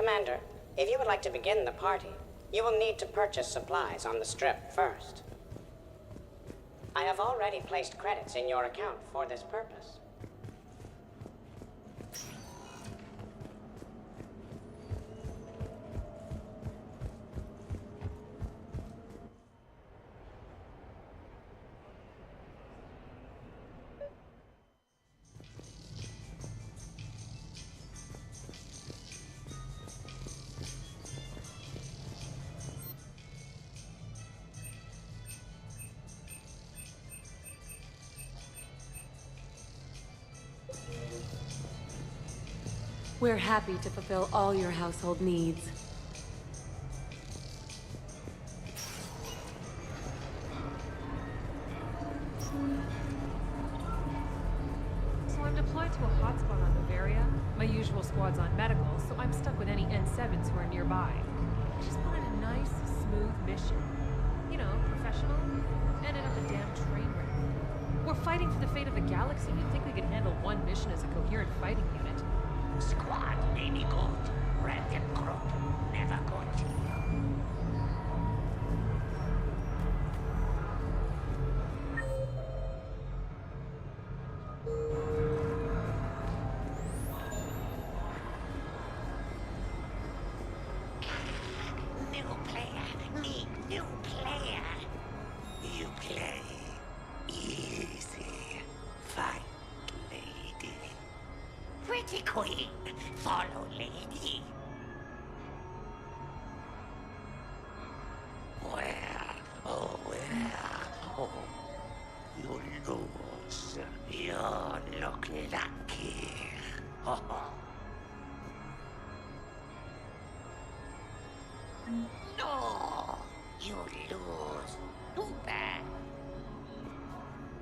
Commander, if you would like to begin the party, you will need to purchase supplies on the Strip first. I have already placed credits in your account for this purpose. We're happy to fulfill all your household needs. So I'm deployed to a hotspot on Bavaria. My usual squad's on medical, so I'm stuck with any N7s who are nearby. I just wanted a nice, smooth mission. You know, professional. Ended up a damn train wreck. We're fighting for the fate of the galaxy. You'd think we could handle one mission as a coherent fighting unit. Squad maybe good. Random group never good. New player, need new player. You play easy. Fight, lady. Pretty queen, follow lady. Where, oh where, oh, you lose. You look lucky. Oh. No, you lose. Too bad.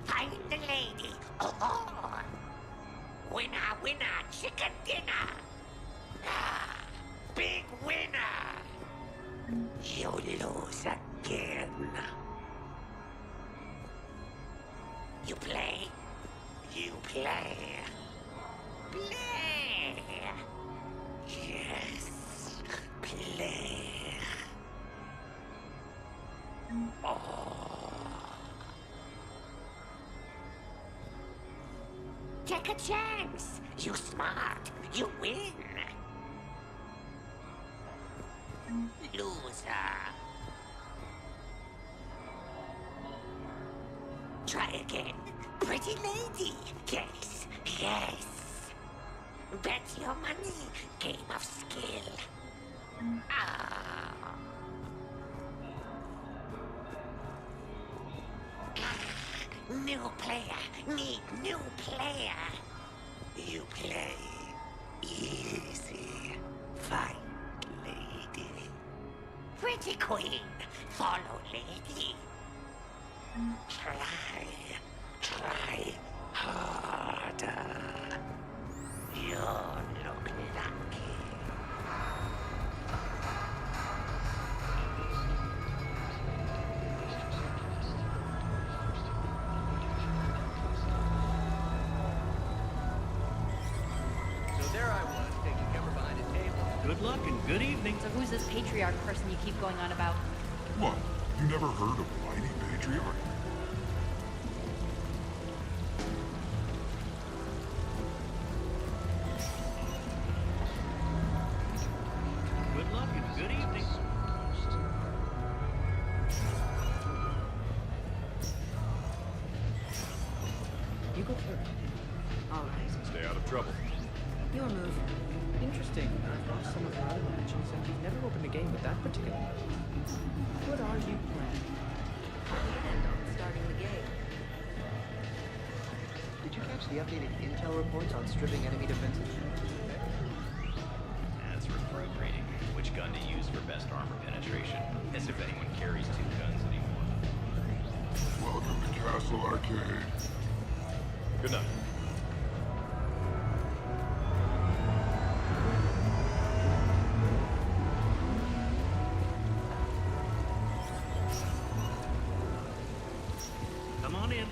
Find the lady. Oh. Winner, winner, chicken dinner! Ah, big winner! You lose again. You play? You play? Play! Yes, play. Oh. Take a chance. You smart. You win. Loser. Try again. Pretty lady. Yes. Yes. Bet your money. Game of skill. Ah. New player. Need new player. You play easy. Fight, lady. Pretty queen. Follow, lady. Try harder. You look lucky. Good luck and good evening. So who's this patriarch person you keep going on about? What? You never heard of Mighty Patriarch? Good luck and good evening. You go first. All right. Stay out of trouble. Your move. Interesting. I've watched some of your other matches, and you've never opened a game with that particular weapon. What are you planning? And on starting the game. Did you catch the updated intel reports on stripping enemy defenses? That's recruit rating. Which gun to use for best armor penetration. As if anyone carries two guns anymore. Welcome to Castle Arcade. Good night. Come on in.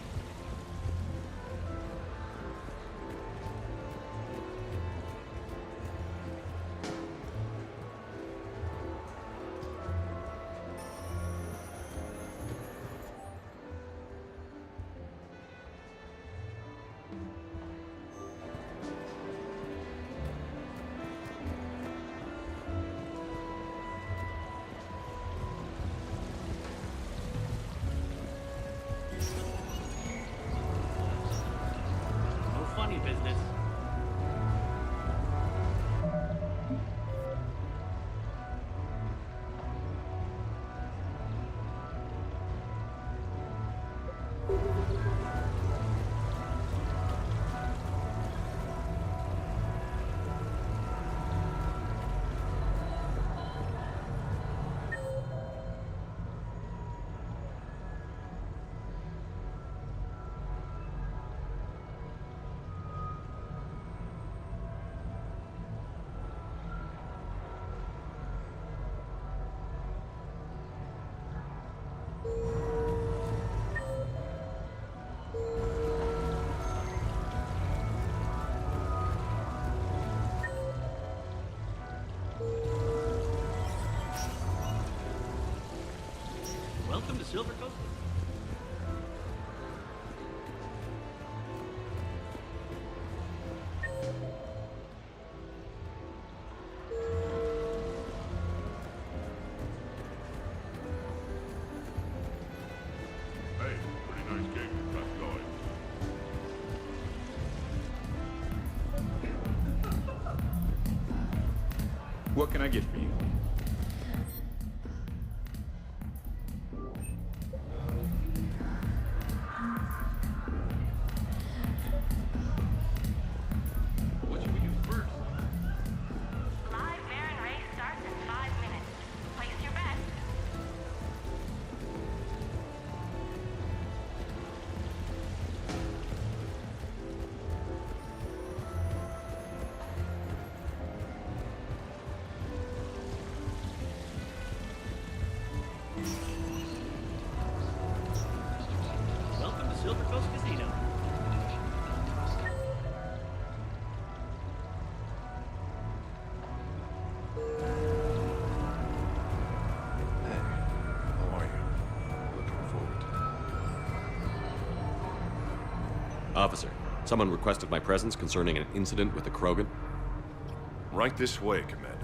What can I get for you? What should we do first? Live Baron race starts in 5 minutes. Place your bets. Welcome to Silver Coast Casino. Hey, how are you? Looking forward to it. Officer, someone requested my presence concerning an incident with the Krogan. Right this way, Commander.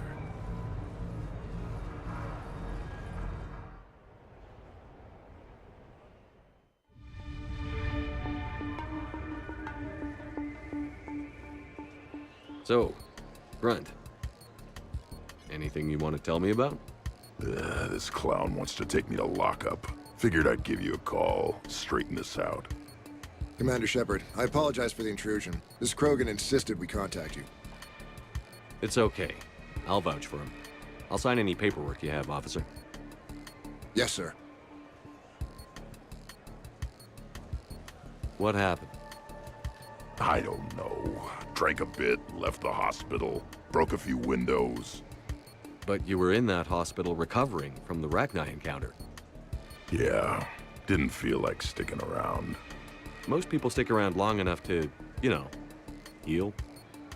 So, Grunt, anything you want to tell me about? This clown wants to take me to lockup. Figured I'd give you a call, straighten this out. Commander Shepard, I apologize for the intrusion. This Krogan insisted we contact you. It's okay. I'll vouch for him. I'll sign any paperwork you have, officer. Yes, sir. What happened? I don't know. Drank a bit, left the hospital, broke a few windows. But you were in that hospital recovering from the Rachni encounter. Yeah, didn't feel like sticking around. Most people stick around long enough to, you know, heal.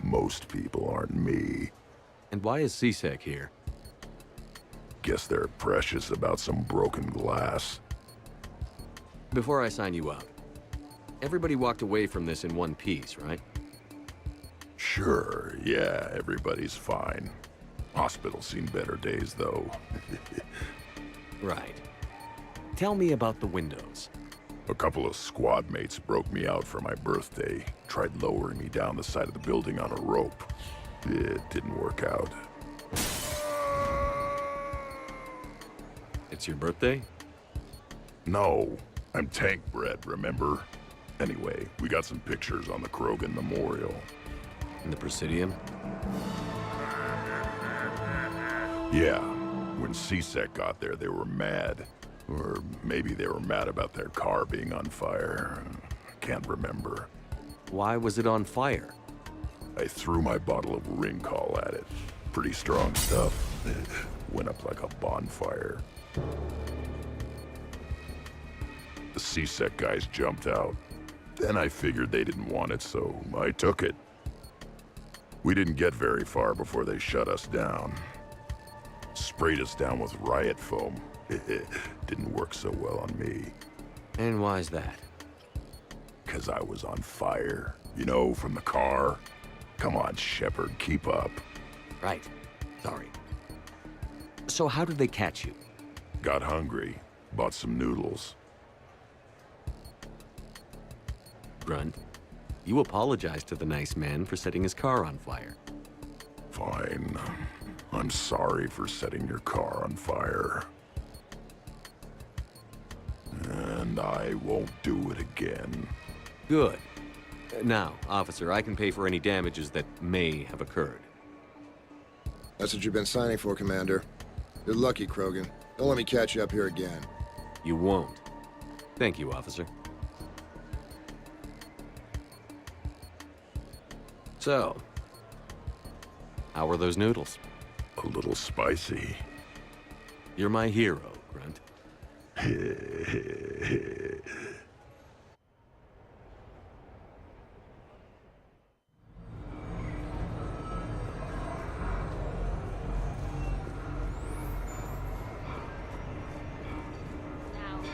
Most people aren't me. And why is CSEC here? Guess they're precious about some broken glass. Before I sign you up, everybody walked away from this in one piece, right? Sure, yeah, everybody's fine. Hospital's seen better days, though. Right. Tell me about the windows. A couple of squad mates broke me out for my birthday. Tried lowering me down the side of the building on a rope. It didn't work out. It's your birthday? No, I'm tank bred, remember? Anyway, we got some pictures on the Krogan Memorial. In the Presidium? Yeah, when CSEC got there, they were mad. Or maybe they were mad about their car being on fire. Can't remember. Why was it on fire? I threw my bottle of Ringcall at it. Pretty strong stuff. Went up like a bonfire. The CSEC guys jumped out. Then I figured they didn't want it, so I took it. We didn't get very far before they shut us down. Sprayed us down with riot foam. Didn't work so well on me. And why's that? 'Cause I was on fire. You know, from the car. Come on, Shepard, keep up. Right. Sorry. So how did they catch you? Got hungry. Bought some noodles. Grunt, you apologized to the nice man for setting his car on fire. Fine. I'm sorry for setting your car on fire. And I won't do it again. Good. Now, officer, I can pay for any damages that may have occurred. That's what you've been signing for, Commander. You're lucky, Krogan. Don't let me catch you up here again. You won't. Thank you, officer. So, how were those noodles? A little spicy. You're my hero, Grunt. Now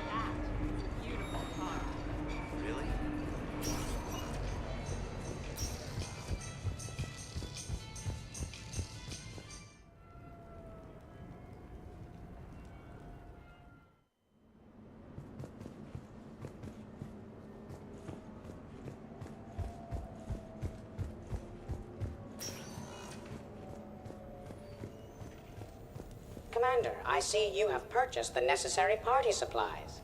that's a beautiful car. Really? Commander, I see you have purchased the necessary party supplies.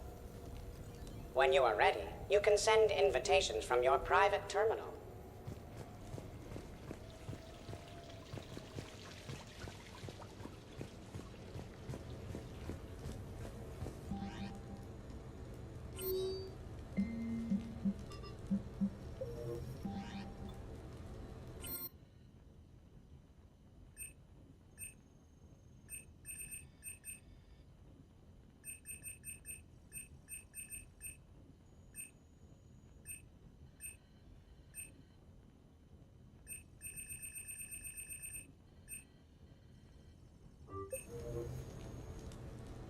When you are ready, you can send invitations from your private terminal.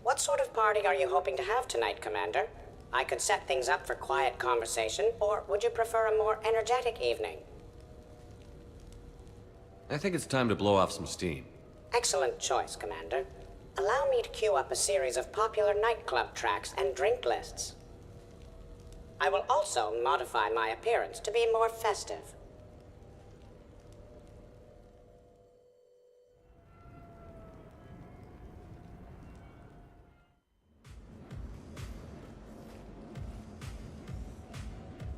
What sort of party are you hoping to have tonight, Commander? I could set things up for quiet conversation, or would you prefer a more energetic evening? I think it's time to blow off some steam. Excellent choice, Commander. Allow me to queue up a series of popular nightclub tracks and drink lists. I will also modify my appearance to be more festive.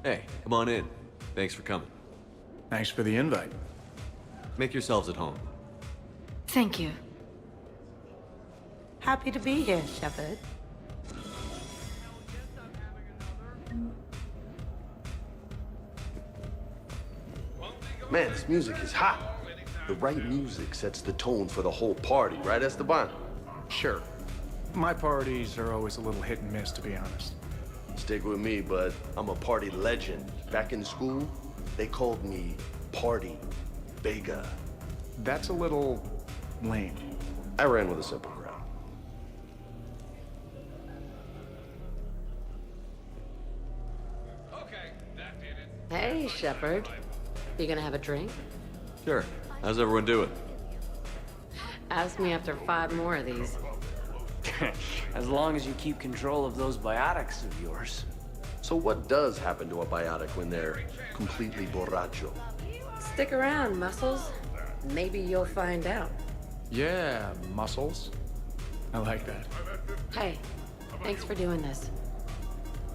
Hey, come on in. Thanks for coming. Thanks for the invite. Make yourselves at home. Thank you. Happy to be here, Shepard. Man, this music is hot. The right music sets the tone for the whole party, right, Esteban? Sure. My parties are always a little hit and miss, to be honest. Stick with me, bud. I'm a party legend. Back in school, they called me Party Vega. That's a little lame. I ran with a simple crowd. Okay, that did it. Hey, Shepard. You gonna have a drink? Sure. How's everyone doing? Ask me after 5 more of these. As long as you keep control of those biotics of yours. So what does happen to a biotic when they're completely borracho? Stick around, Muscles. Maybe you'll find out. Yeah, muscles. I like that. Hey, thanks for doing this.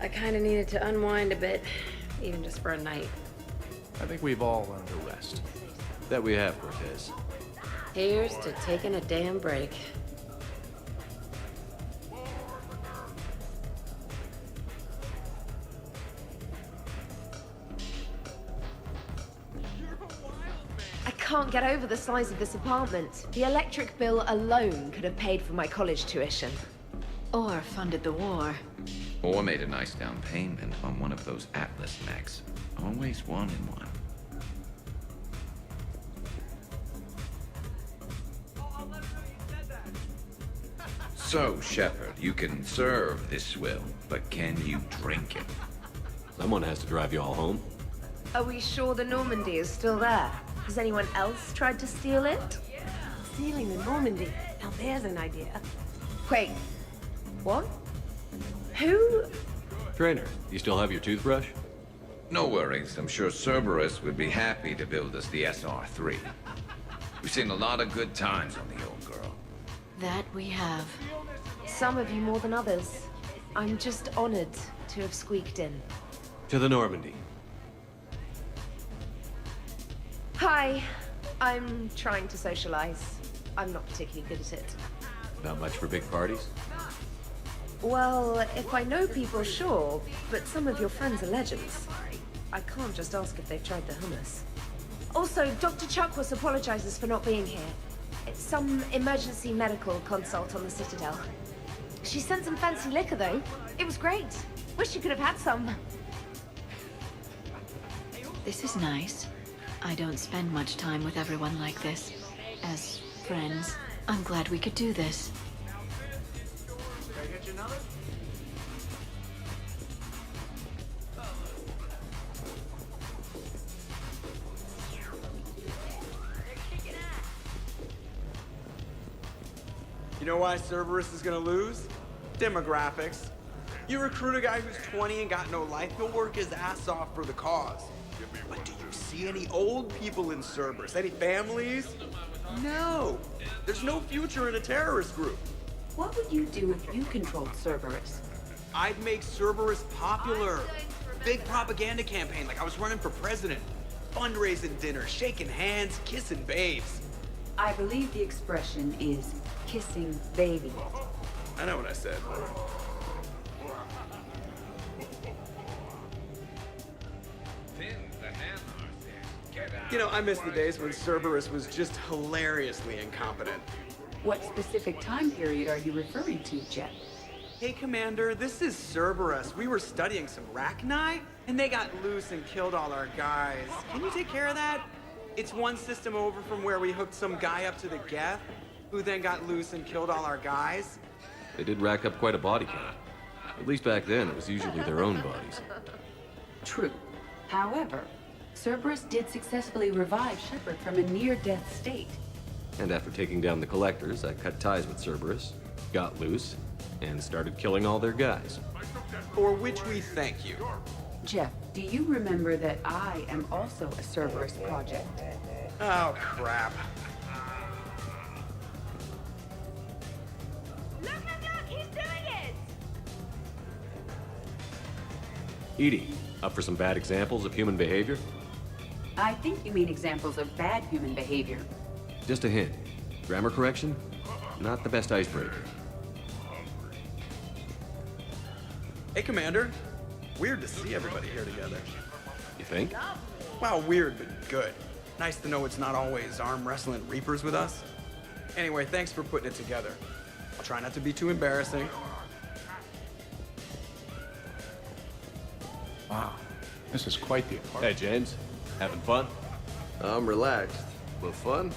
I kinda needed to unwind a bit, even just for a night. I think we've all learned to rest. That we have, Cortez. Here's to taking a damn break. I can't get over the size of this apartment. The electric bill alone could have paid for my college tuition. Or funded the war. Or made a nice down payment on one of those Atlas mechs. Always wanted one. So, Shepard, you can serve this swill, but can you drink it? Someone has to drive you all home. Are we sure the Normandy is still there? Has anyone else tried to steal it? Stealing the Normandy. Now there's an idea. Wait, what? Who? Trainer, you still have your toothbrush? No worries. I'm sure Cerberus would be happy to build us the SR3. We've seen a lot of good times on the old girl. That we have. Some of you more than others. I'm just honored to have squeaked in. To the Normandy. Hi. I'm trying to socialize. I'm not particularly good at it. Not much for big parties? Well, if I know people, sure, but some of your friends are legends. I can't just ask if they've tried the hummus. Also, Dr. Chuckwas apologizes for not being here. It's some emergency medical consult on the Citadel. She sent some fancy liquor, though. It was great. Wish you could have had some. This is nice. I don't spend much time with everyone like this. As friends, I'm glad we could do this. You know why Cerberus is gonna lose? Demographics. You recruit a guy who's 20 and got no life, he'll work his ass off for the cause. But do you see any old people in Cerberus? Any families? No! There's no future in a terrorist group. What would you do if you controlled Cerberus? I'd make Cerberus popular. Big propaganda campaign like I was running for president. Fundraising dinner, shaking hands, kissing babes. I believe the expression is kissing baby. I know what I said. You know, I miss the days when Cerberus was just hilariously incompetent. What specific time period are you referring to, Jeff? Hey, Commander, this is Cerberus. We were studying some Rachni, and they got loose and killed all our guys. Can you take care of that? It's one system over from where we hooked some guy up to the Geth, who then got loose and killed all our guys. They did rack up quite a body count. At least back then, it was usually their own bodies. True. However, Cerberus did successfully revive Shepard from a near-death state. And after taking down the Collectors, I cut ties with Cerberus, got loose, and started killing all their guys. For which we thank you. Jeff, do you remember that I am also a Cerberus project? Oh, crap. Look, he's doing it! Edie, up for some bad examples of human behavior? I think you mean examples of bad human behavior. Just a hint. Grammar correction? Not the best icebreaker. Hey, Commander. Weird to see everybody here together. You think? Well, weird, but good. Nice to know it's not always arm wrestling Reapers with us. Anyway, thanks for putting it together. I'll try not to be too embarrassing. Wow, this is quite the apartment. Hey, James. Having fun? I'm relaxed, but fun?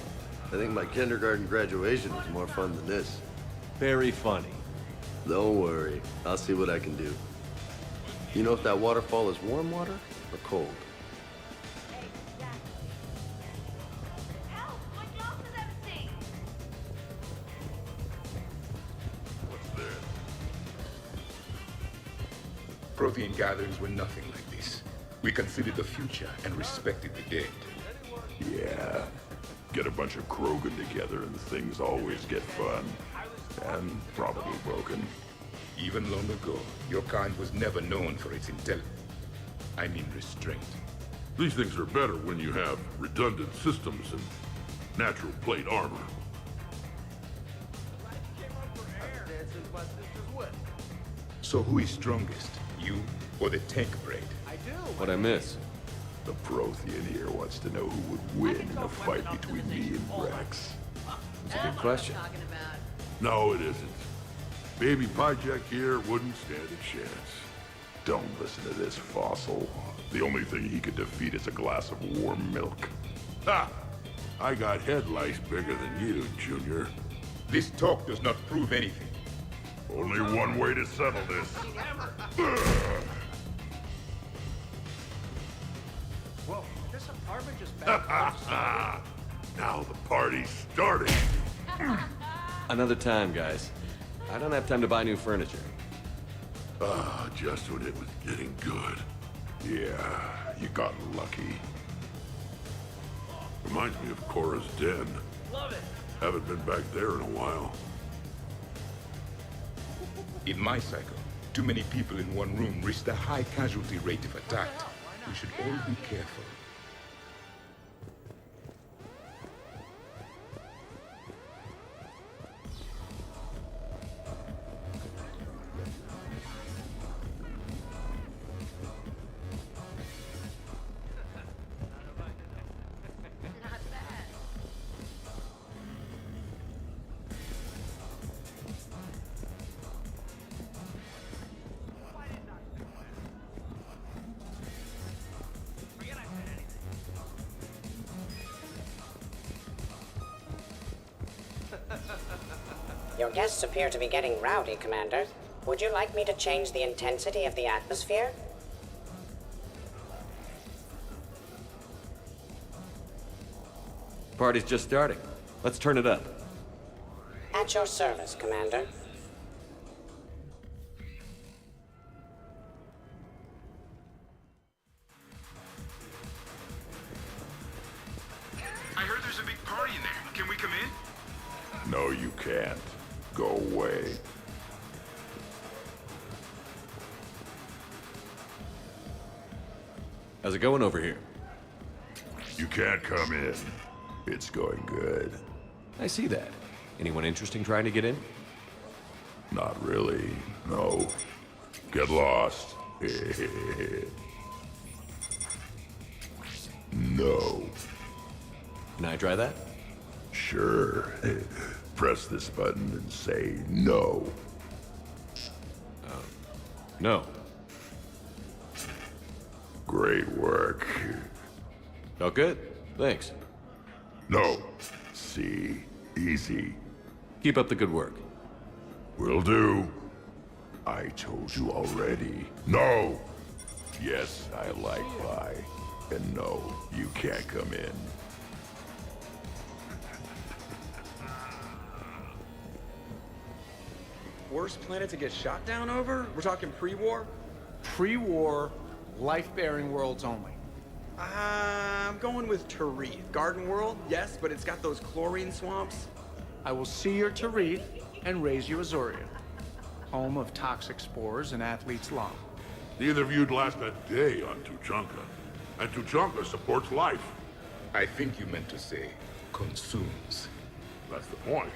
I think my kindergarten graduation was more fun than this. Very funny. Don't worry, I'll see what I can do. You know if that waterfall is warm water or cold? Help! My glass is empty! What's there? Protein gatherings were nothing like this. We considered the future and respected the dead. Yeah. Get a bunch of Krogan together and things always get fun. And probably broken. Even long ago, your kind was never known for its intelligence. I mean restraint. These things are better when you have redundant systems and natural plate armor. So who is strongest, you or the tank braid? What'd I miss? The Prothean here wants to know who would win in a fight between me and Rex. It's a good question. No, it isn't. Baby Pyjak here wouldn't stand a chance. Don't listen to this fossil. The only thing he could defeat is a glass of warm milk. Ha! I got head lice bigger than you, Junior. This talk does not prove anything. Only one way to settle this. Whoa, this apartment just Now the party's starting. Another time, guys. I don't have time to buy new furniture. Just when it was getting good. Yeah, you got lucky. Reminds me of Cora's den. Love it. Haven't been back there in a while. In my cycle, too many people in one room risk a high casualty rate if attacked. We should all be careful. Your guests appear to be getting rowdy, Commander. Would you like me to change the intensity of the atmosphere? Party's just starting. Let's turn it up. At your service, Commander. I heard there's a big party in there. Can we come can't. Go away. How's it going over here? You can't come in. It's going good. I see that. Anyone interesting trying to get in? Not really, no. Get lost. No. Can I try that? Sure. Press this button and say no. No. Great work. Felt good. Thanks. No. See. Easy. Keep up the good work. Will do. I told you already. No! Yes, I like pie. And no, you can't come in. Worst planet to get shot down over? We're talking pre-war? Pre-war, life-bearing worlds only. I'm going with Tarith. Garden World, yes, but it's got those chlorine swamps. I will see your Tarith and raise you Azuria, home of toxic spores and athlete's lung. Neither of you'd last a day on Tuchanka. And Tuchanka supports life. I think you meant to say consumes. That's the point.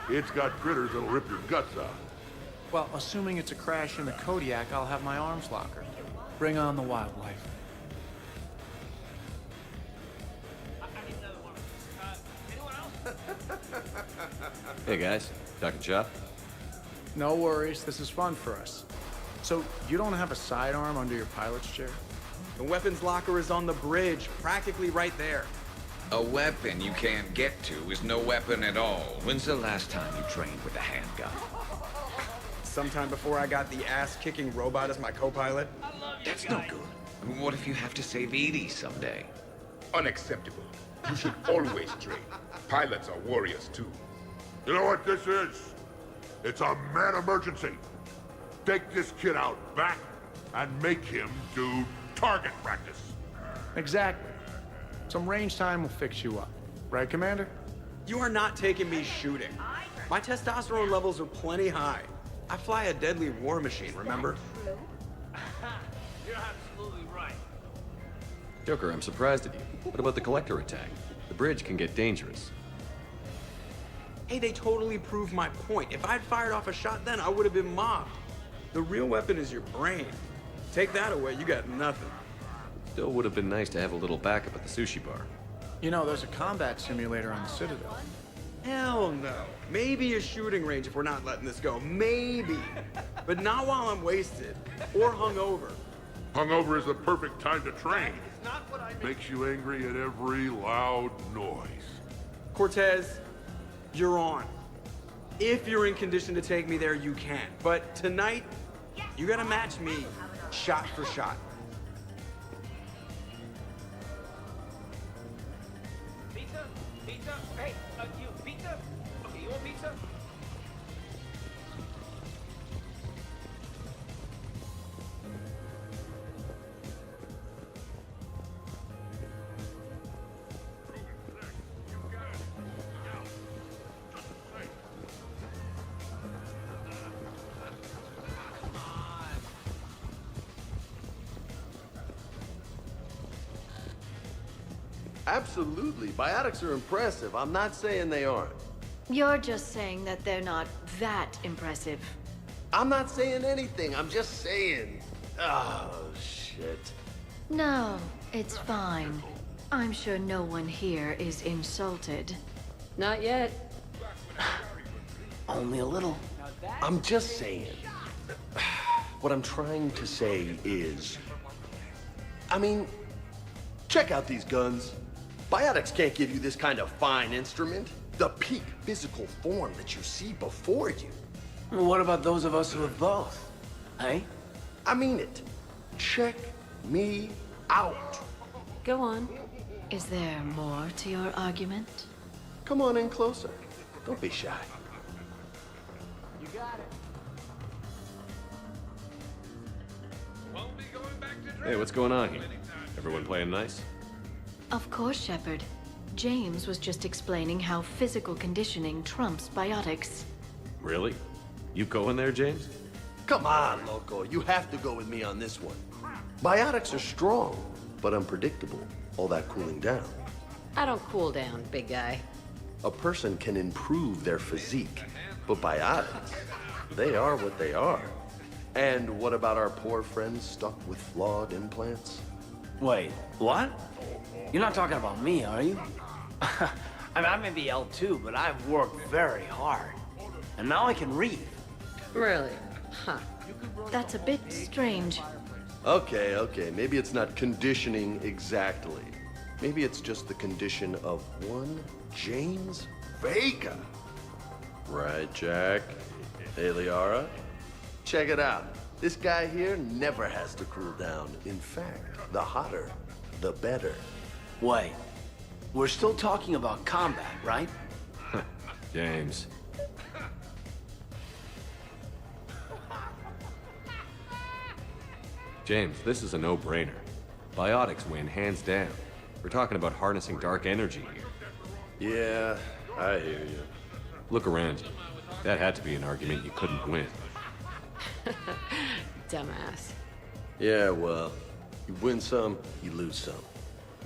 It's got critters that'll rip your guts out. Well, assuming it's a crash in the Kodiak, I'll have my arms locker. Bring on the wildlife. Hey guys, talking shop? No worries, this is fun for us. So, you don't have a sidearm under your pilot's chair? The weapons locker is on the bridge, practically right there. A weapon you can't get to is no weapon at all. When's the last time you trained with a handgun? Sometime before I got the ass-kicking robot as my co-pilot. That's no good. What if you have to save Edie someday? Unacceptable. You should always train. Pilots are warriors too. You know what this is? It's a mad emergency. Take this kid out back and make him do target practice. Exactly. Some range time will fix you up. Right, Commander? You are not taking me shooting. My testosterone levels are plenty high. I fly a deadly war machine, remember? You're absolutely right. Joker, I'm surprised at you. What about the Collector attack? The bridge can get dangerous. Hey, they totally proved my point. If I'd fired off a shot then, I would have been mobbed. The real weapon is your brain. Take that away, you got nothing. Still would have been nice to have a little backup at the sushi bar. You know, there's a combat simulator on the Citadel. Hell no. Maybe a shooting range if we're not letting this go. Maybe. But not while I'm wasted. Or hungover. Hungover is the perfect time to train. Makes you angry at every loud noise. Cortez, you're on. If you're in condition to take me there, you can. But tonight, you gotta match me, shot for shot. Pizza? Pizza? Hey, you pizza? Okay, you want pizza? Absolutely. Biotics are impressive. I'm not saying they aren't. You're just saying that they're not that impressive. I'm not saying anything. I'm just saying. Oh, shit. No, it's fine. I'm sure no one here is insulted. Not yet. Only a little. I'm just saying. What I'm trying to say is... I mean, check out these guns. Biotics can't give you this kind of fine instrument. The peak physical form that you see before you. Well, what about those of us who have both? Hey? I mean it. Check me out. Go on. Is there more to your argument? Come on in closer. Don't be shy. You got it. Hey, what's going on here? Everyone playing nice? Of course, Shepard. James was just explaining how physical conditioning trumps biotics. Really? You going there, James? Come on, Loco. You have to go with me on this one. Biotics are strong, but unpredictable. All that cooling down. I don't cool down, big guy. A person can improve their physique, but biotics, they are what they are. And what about our poor friends stuck with flawed implants? Wait, what? You're not talking about me, are you? I mean, I may be L2, but I've worked very hard. And now I can read. Really? Huh. That's a bit strange. Okay, maybe it's not conditioning exactly. Maybe it's just the condition of one James Vega. Right, Jack? Hey, Liara? Check it out. This guy here never has to cool down. In fact, the hotter, the better. Wait, we're still talking about combat, right? James. James, this is a no-brainer. Biotics win, hands down. We're talking about harnessing dark energy here. Yeah, I hear you. Look around you. That had to be an argument you couldn't win. Dumbass. Yeah, well, you win some, you lose some.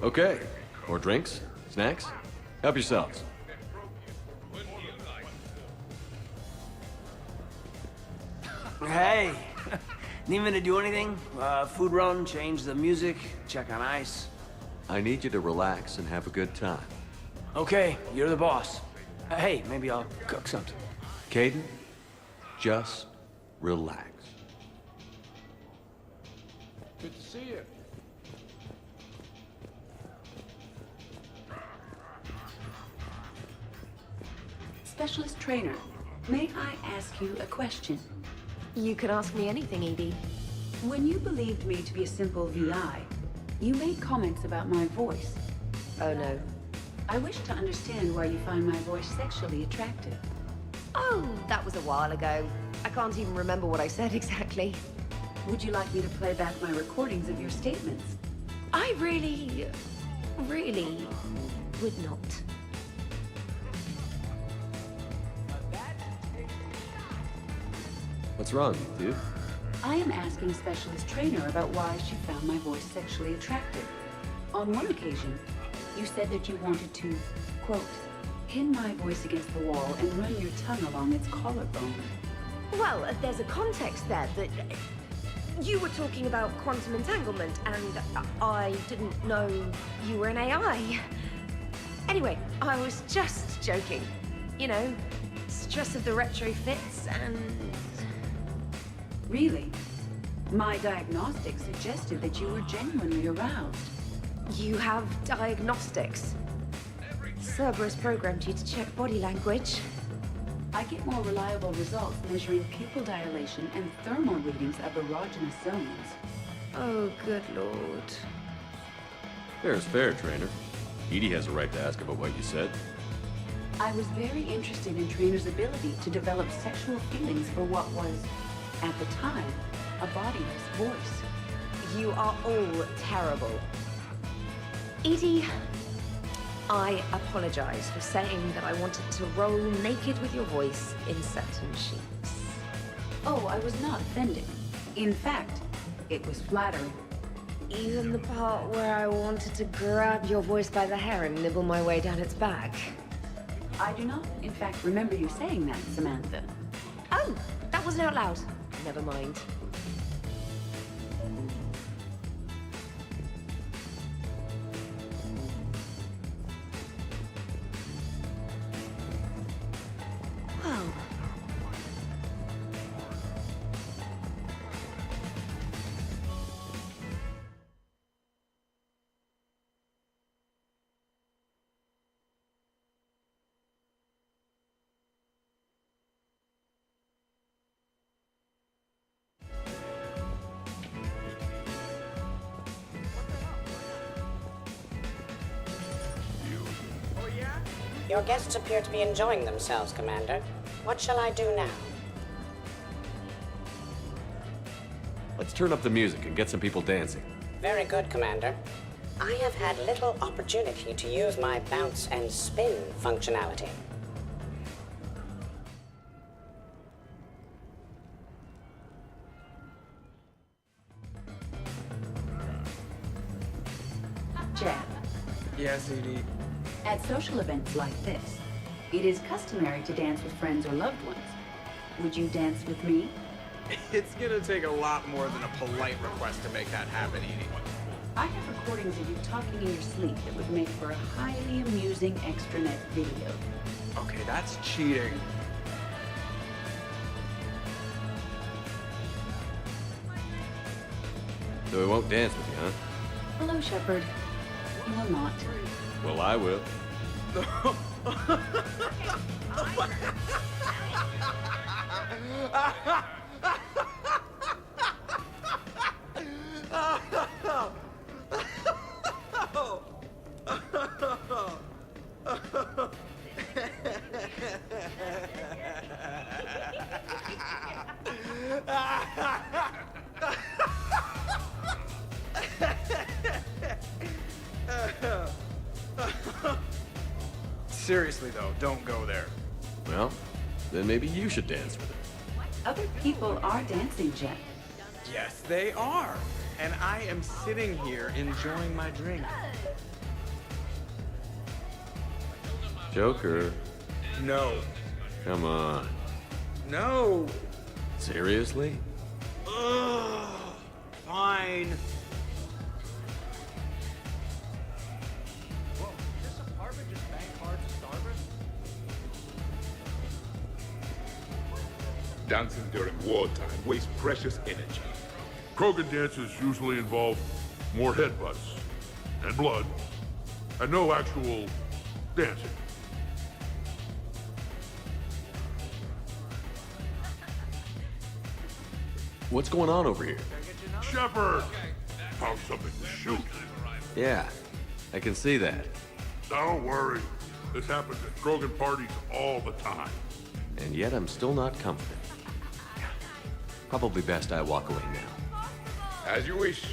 Okay. More drinks? Snacks? Help yourselves. Hey! Need me to do anything? Food run, change the music, check on ice? I need you to relax and have a good time. Okay, you're the boss. Hey, maybe I'll cook something. Caden, just relax. Good to see you. Specialist trainer, may I ask you a question? You could ask me anything, Edie. When you believed me to be a simple VI, you made comments about my voice. Oh, no. I wish to understand why you find my voice sexually attractive. Oh, that was a while ago. I can't even remember what I said exactly. Would you like me to play back my recordings of your statements? I really would not. What's wrong, dude? I am asking Specialist Trainer about why she found my voice sexually attractive. On one occasion, you said that you wanted to, quote, pin my voice against the wall and run your tongue along its collarbone. Well, there's a context there that you were talking about quantum entanglement, and I didn't know you were an AI. Anyway, I was just joking. You know, stress of the retrofits and... Really? My diagnostics suggested that you were genuinely aroused. You have diagnostics? Cerberus programmed you to check body language. I get more reliable results measuring pupil dilation and thermal readings of erogenous zones. Oh, good lord. Fair is fair, trainer. Edie has a right to ask about what you said. I was very interested in Trainer's ability to develop sexual feelings for what was, at the time, a bodiless voice. You are all terrible. Edie, I apologize for saying that I wanted to roll naked with your voice in certain sheets. Oh, I was not offended. In fact, it was flattering. Even the part where I wanted to grab your voice by the hair and nibble my way down its back. I do not, in fact, remember you saying that, Samantha. Oh, that wasn't out loud. Never mind. Well... Your guests appear to be enjoying themselves, Commander. What shall I do now? Let's turn up the music and get some people dancing. Very good, Commander. I have had little opportunity to use my bounce and spin functionality. Jeb, Yes, Edie. at social events like this, it is customary to dance with friends or loved ones. Would you dance with me? It's gonna take a lot more than a polite request to make that happen, Edie. I have recordings of you talking in your sleep that would make for a highly amusing extranet video. Okay, that's cheating. So he won't dance with you, huh? Hello, Shepard. You will not. Well, I will. Seriously, though, don't go there. Well, then maybe you should dance with her. Other people are dancing, Jet. Yes, they are. And I am sitting here enjoying my drink. Joker. No. Come on. No. Seriously? Ugh. Fine. Whoa, is this apartment just bank hard to Starburst? Dancing during wartime wastes precious energy. Krogan dances usually involve more headbutts and blood and no actual dancing. What's going on over here? Shepard! Found something to shoot. Yeah, I can see that. Don't worry. This happens at Krogan parties all the time. And yet I'm still not confident. Probably best I walk away now. As you wish.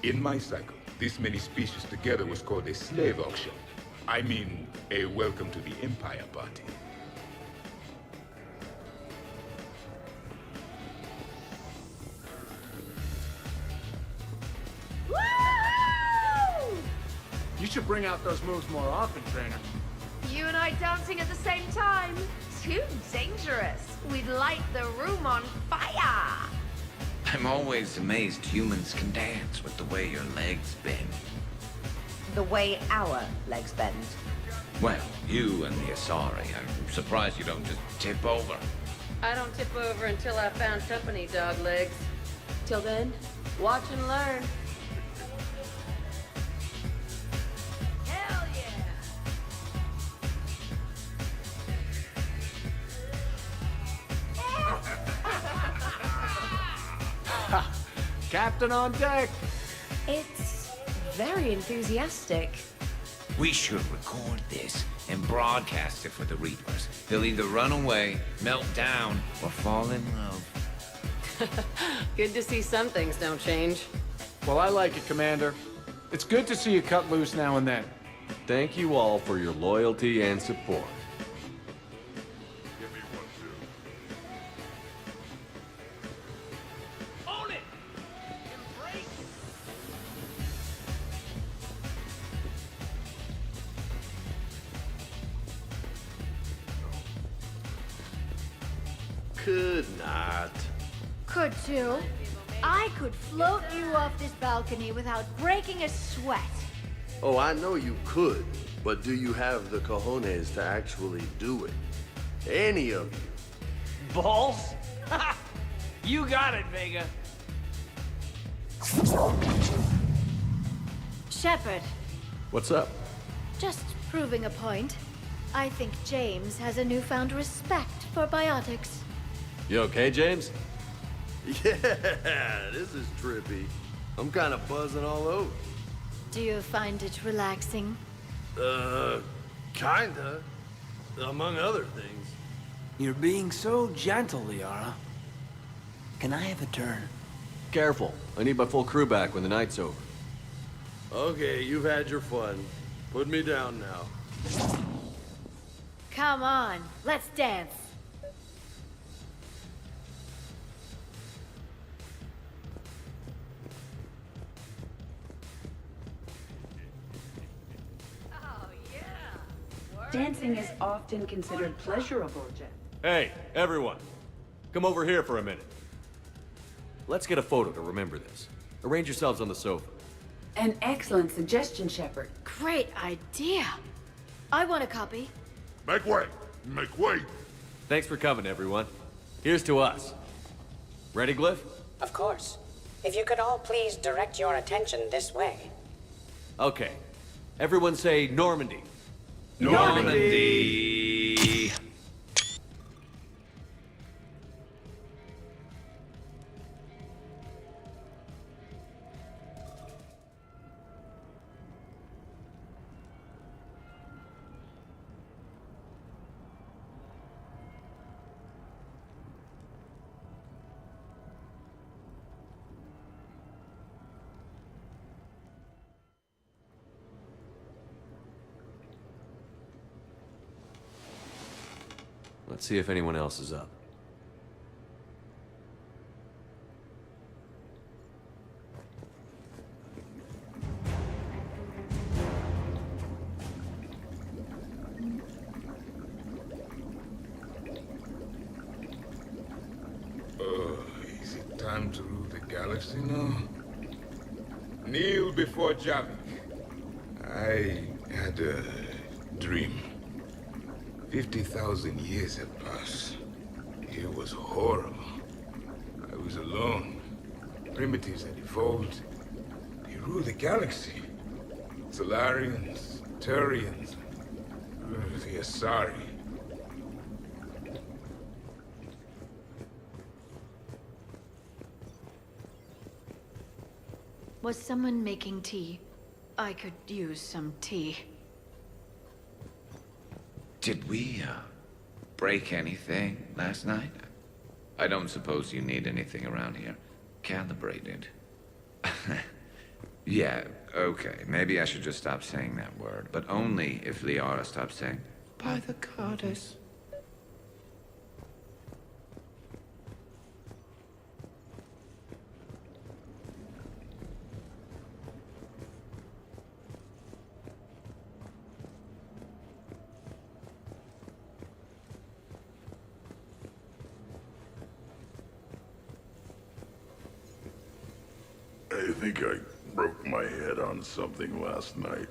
In my cycle, this many species together was called a slave auction. I mean, a welcome to the Empire party. You should bring out those moves more often, trainer. You and I dancing at the same time? Too dangerous. We'd light the room on fire. I'm always amazed humans can dance with the way your legs bend. The way our legs bend. Well, you and the Asari, I'm surprised you don't just tip over. I don't tip over until I found company, dog legs. Till then, watch and learn. Hell yeah! Captain on deck! It's very enthusiastic. We should record this and broadcast it for the Reapers. They'll either run away, melt down, or fall in love. Good to see some things don't change. Well, I like it, Commander. It's good to see you cut loose now and then. Thank you all for your loyalty and support. Give me one, too. Own it! Embrace it! Could not. Could too. I could float you off this balcony without breaking a sweat. Oh, I know you could, but do you have the cojones to actually do it? Any of you? Balls? You got it, Vega. Shepard, What's up? just proving a point. I think James has a newfound respect for biotics. You okay, James? Yeah, this is trippy. I'm kind of buzzing all over. Do you find it relaxing? Kinda. Among other things. You're being so gentle, Liara. Can I have a turn? Careful. I need my full crew back when the night's over. Okay, you've had your fun. Put me down now. Come on, let's dance. Dancing is often considered pleasurable, Jeff. Hey, everyone. Come over here for a minute. Let's get a photo to remember this. Arrange yourselves on the sofa. An excellent suggestion, Shepard. Great idea. I want a copy. Make way! Make way! Thanks for coming, everyone. Here's to us. Ready, Glyph? Of course. If you could all please direct your attention this way. Okay. Everyone say Normandy. Normandy! Let's see if anyone else is up. Is it time to rule the galaxy now? Kneel before Javik. I had a dream. 50,000 years had passed. It was horrible. I was alone. Primitives had evolved. They ruled the galaxy. Solarians, Turians, the Asari. Was someone making tea? I could use some tea. Did we, break anything last night? I don't suppose you need anything around here. Calibrated. Yeah, okay. Maybe I should just stop saying that word. But only if Liara stops saying, by the goddess. I think I broke my head on something last night.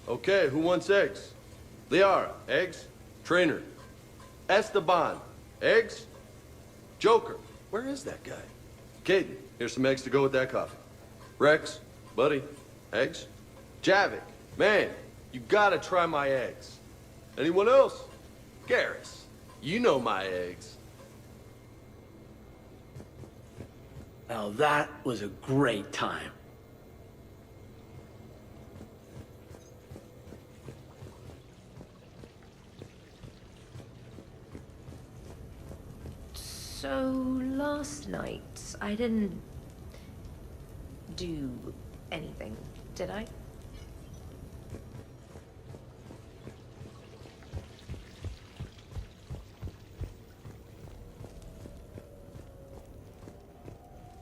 Okay, who wants eggs? Liara, eggs? Trainer. Esteban, eggs? Joker, where is that guy? Caden, here's some eggs to go with that coffee. Rex, buddy, eggs? Javik, man, you gotta try my eggs. Anyone else? Garrus, you know my eggs. Now that was a great time. So, last night, I didn't do anything, did I?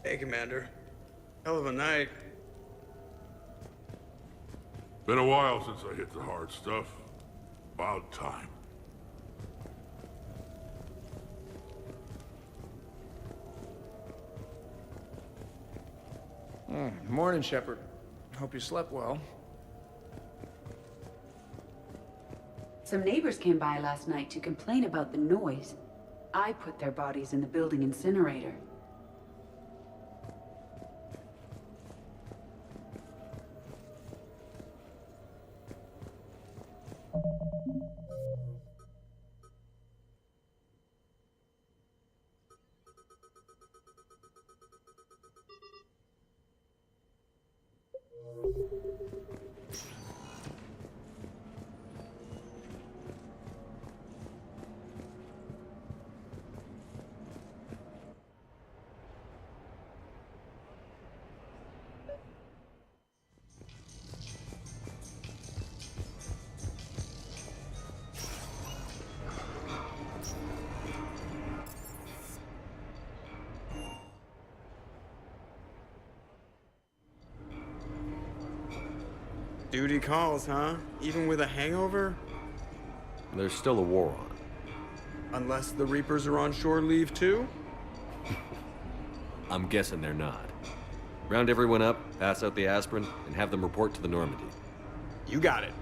Hey, Commander. Hell of a night. Been a while since I hit the hard stuff. About time. Morning, Shepard. Hope you slept well. Some neighbors came by last night to complain about the noise. I put their bodies in the building incinerator. Duty calls, huh? Even with a hangover? There's still a war on. Unless the Reapers are on shore leave too? I'm guessing they're not. Round everyone up, pass out the aspirin, and have them report to the Normandy. You got it.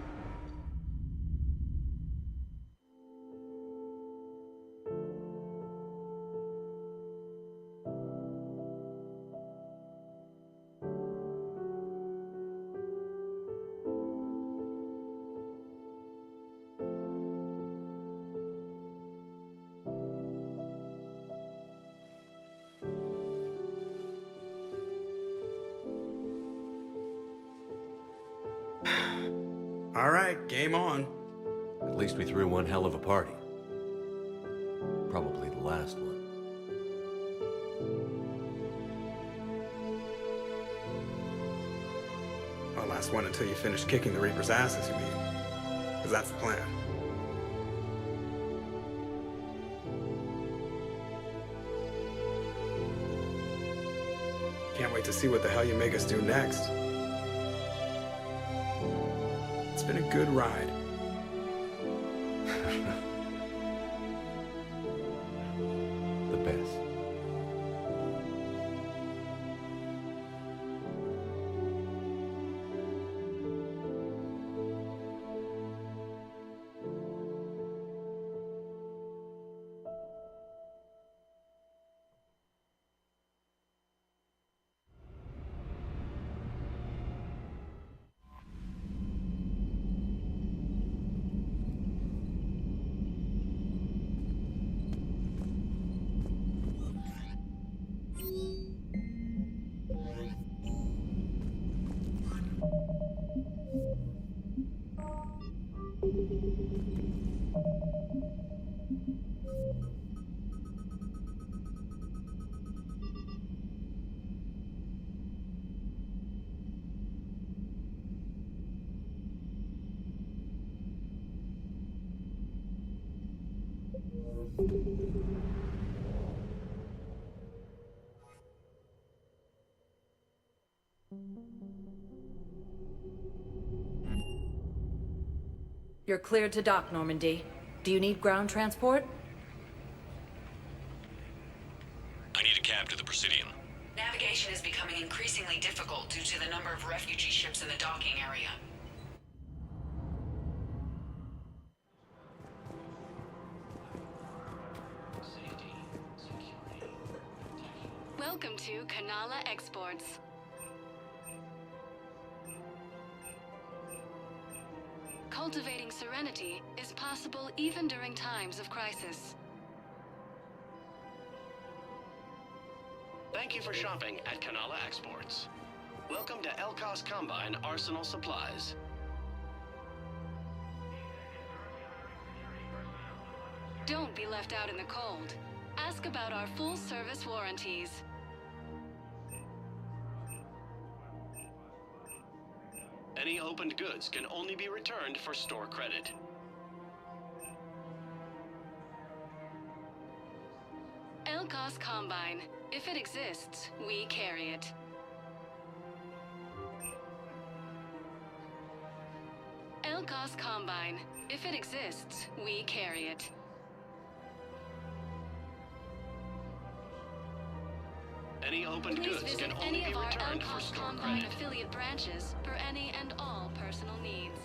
All right, game on. At least we threw one hell of a party. Probably the last one. Well, last one until you finish kicking the Reaper's asses, you mean? Because that's the plan. Can't wait to see what the hell you make us do next. It's been a good ride. The best. You're cleared to dock, Normandy. Do you need ground transport? I need a cab to the Presidium. Navigation is becoming increasingly difficult due to the number of refugee ships in the docking area. Welcome to Kanala Exports. Cultivating serenity is possible even during times of crisis. Thank you for shopping at Kanala Exports. Welcome to Elkos Combine Arsenal Supplies. Don't be left out in the cold. Ask about our full-service warranties. Any opened goods can only be returned for store credit. Elkos Combine. If it exists, we carry it. Elkos Combine. If it exists, we carry it. Any opened Please goods visit can only any be of our returned for Elkos store Combine credit. affiliate branches for any and all personal needs.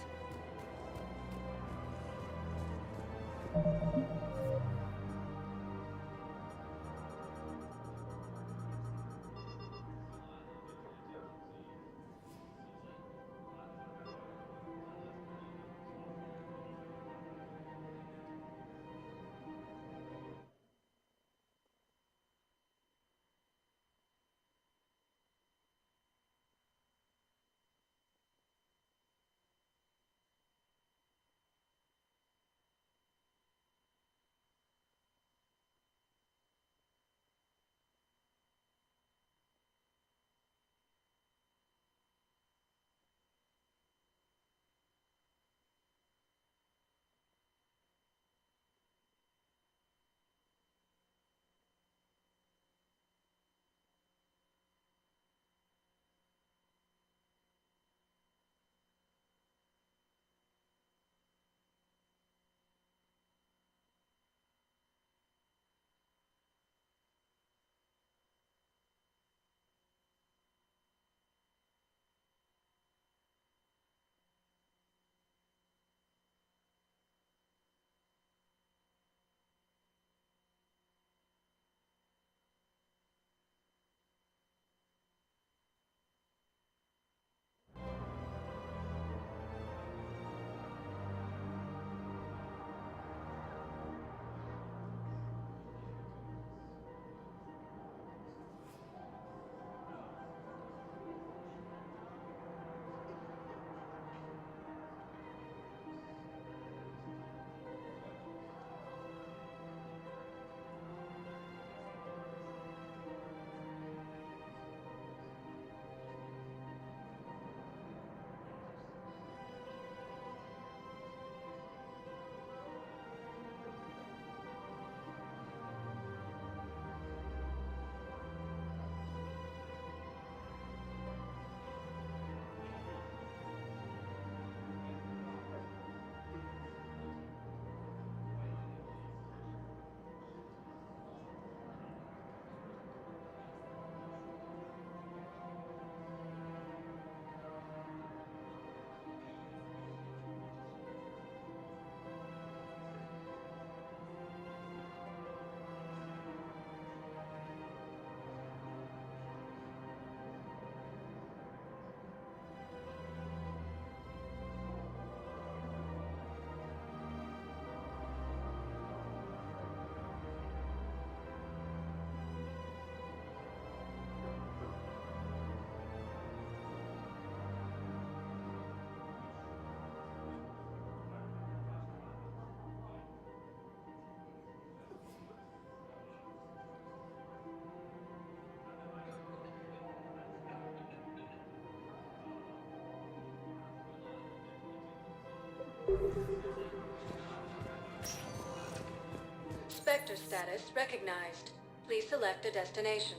Spectre status recognized. Please select a destination.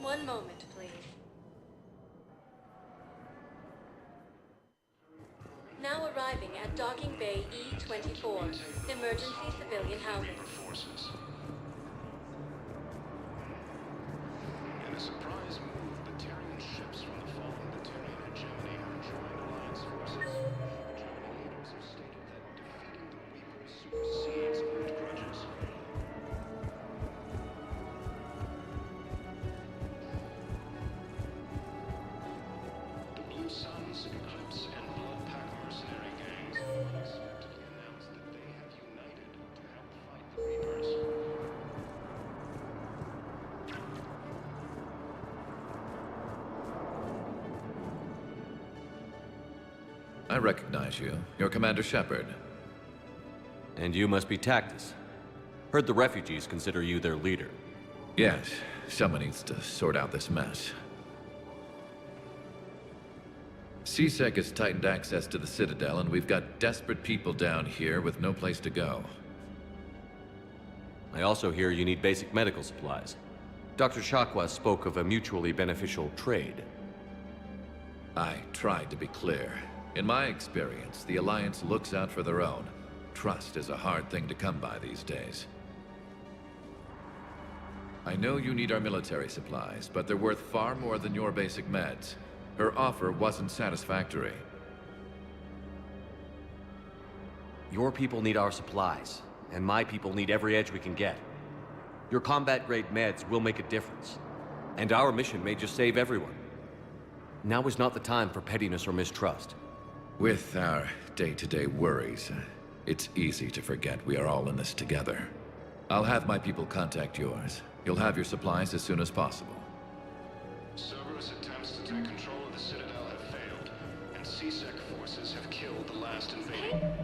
One moment, please. Now arriving at Docking Bay E-24, emergency civilian housing. Forces. In a surprise move, Batarian ships from the fallen Batarian hegemony have joined Alliance forces. German leaders have stated that defeating the Reapers supersedes old grudges. The Blue Suns, Eclipse, and Bloodpack mercenary gangs unexpectedly announced that they have united to help fight the Reapers. I recognize you. You're Commander Shepard. And you must be Tactus. Heard the refugees consider you their leader. Yes, someone needs to sort out this mess. CSEC has tightened access to the Citadel, and we've got desperate people down here with no place to go. I also hear you need basic medical supplies. Dr. Chakwas spoke of a mutually beneficial trade. I tried to be clear. In my experience, the Alliance looks out for their own. Trust is a hard thing to come by these days. I know you need our military supplies, but they're worth far more than your basic meds. Her offer wasn't satisfactory. Your people need our supplies, and my people need every edge we can get. Your combat-grade meds will make a difference, and our mission may just save everyone. Now is not the time for pettiness or mistrust. With our day-to-day worries, it's easy to forget we are all in this together. I'll have my people contact yours. You'll have your supplies as soon as possible. Cerberus attempts to take control of the Citadel have failed, and CSEC forces have killed the last invading.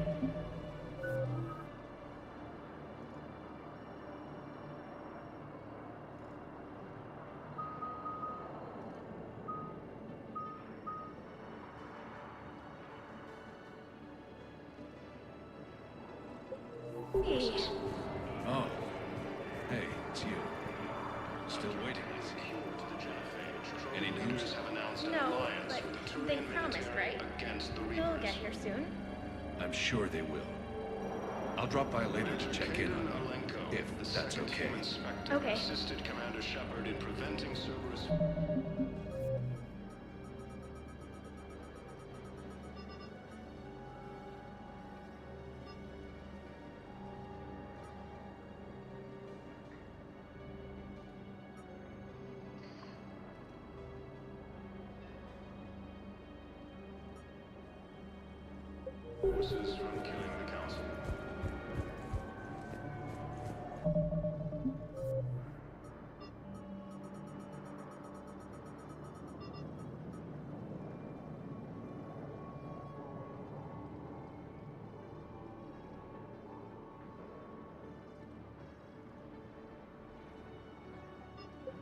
Hey. Oh. Hey, it's you. Still waiting. Any news? No, but they promised, right? They'll get here soon. I'm sure they will. I'll drop by later to check in on them, if that's okay. Okay. Assisted Commander Shepard in preventing Cerberus. Forces from killing the Council.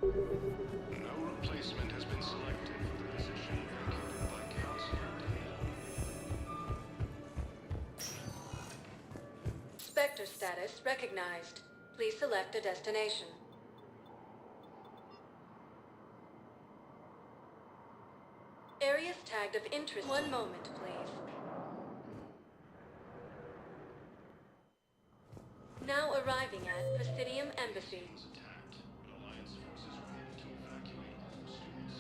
No replacement has been selected for the position vacated by Councilor Spectre status recognized. Please select a destination. Areas tagged of interest. One moment, please. Now arriving at Presidium Embassy. Alliance forces were able to evacuate all students.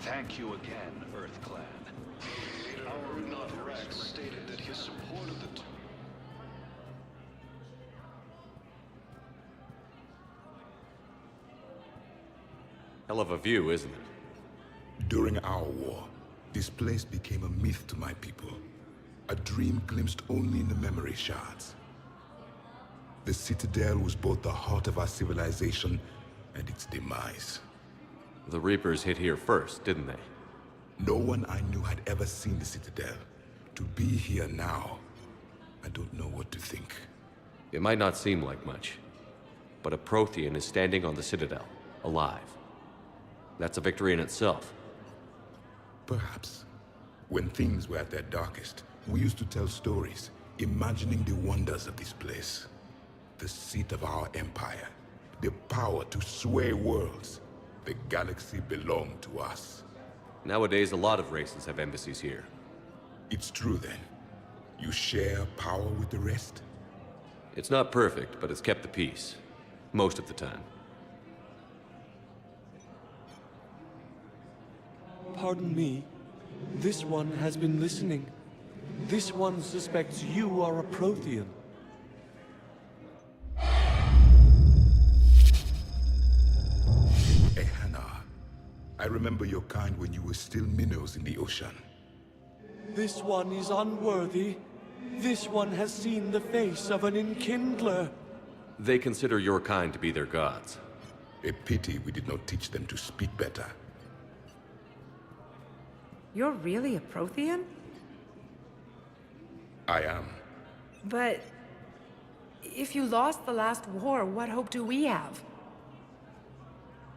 Thank you again, Earth Clan. Our Not Rex stated that his support of the two. Hell of a view, isn't it? During our war, this place became a myth to my people. A dream glimpsed only in the memory shards. The Citadel was both the heart of our civilization and its demise. The Reapers hit here first, didn't they? No one I knew had ever seen the Citadel. To be here now, I don't know what to think. It might not seem like much, but a Prothean is standing on the Citadel, alive. That's a victory in itself. Perhaps. When things were at their darkest, we used to tell stories, imagining the wonders of this place. The seat of our empire. The power to sway worlds. The galaxy belonged to us. Nowadays, a lot of races have embassies here. It's true then. You share power with the rest? It's not perfect, but it's kept the peace. Most of the time. Pardon me. This one has been listening. This one suspects you are a Prothean. I remember your kind when you were still minnows in the ocean. This one is unworthy. This one has seen the face of an enkindler. They consider your kind to be their gods. A pity we did not teach them to speak better. You're really a Prothean? I am. But if you lost the last war, what hope do we have?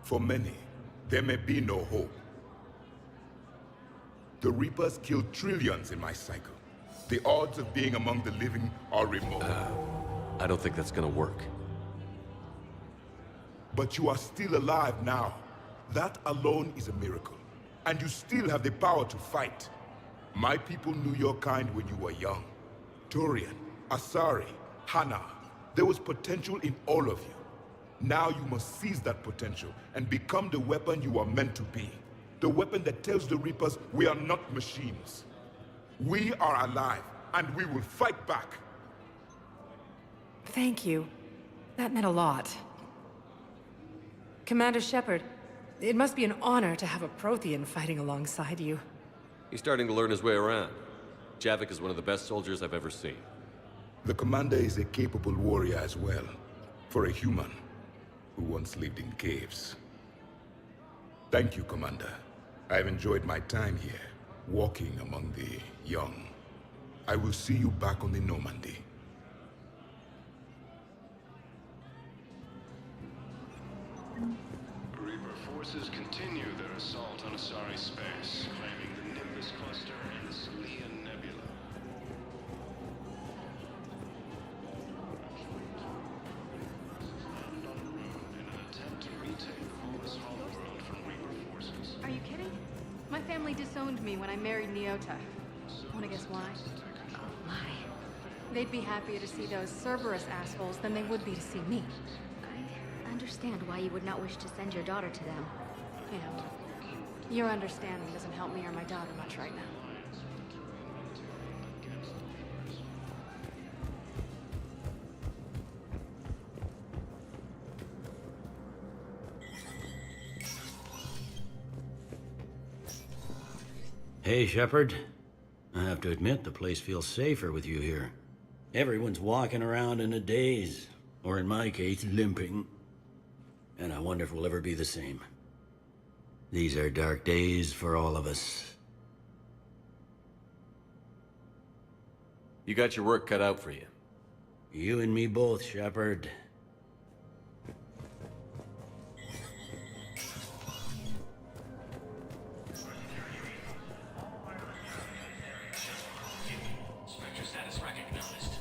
For many, there may be no hope. The Reapers killed trillions in my cycle. The odds of being among the living are remote. I don't think that's gonna work. But you are still alive now. That alone is a miracle. And you still have the power to fight. My people knew your kind when you were young. Turian, Asari, Hana. There was potential in all of you. Now you must seize that potential and become the weapon you are meant to be. The weapon that tells the Reapers we are not machines. We are alive, and we will fight back. Thank you. That meant a lot. Commander Shepard, it must be an honor to have a Prothean fighting alongside you. He's starting to learn his way around. Javik is one of the best soldiers I've ever seen. The commander is a capable warrior as well, for a human who once lived in caves. Thank you, Commander. I've enjoyed my time here, walking among the young. I will see you back on the Normandy. Reaper forces continue their assault on Asari space, claiming the Nimbus cluster and the Salian Nebula. Land on Rune in an attempt to retake the Volus Homeworld from Reaper forces. Are you kidding? My family disowned me when I married Neota. Wanna guess why? Oh, why? They'd be happier to see those Cerberus assholes than they would be to see me. I understand why you would not wish to send your daughter to them. Yeah. Your understanding doesn't help me or my daughter much right now. Hey, Shepard. I have to admit, the place feels safer with you here. Everyone's walking around in a daze, or in my case, limping. And I wonder if we'll ever be the same. These are dark days for all of us. You got your work cut out for you. You and me both, Shepard. Spectre status recognized.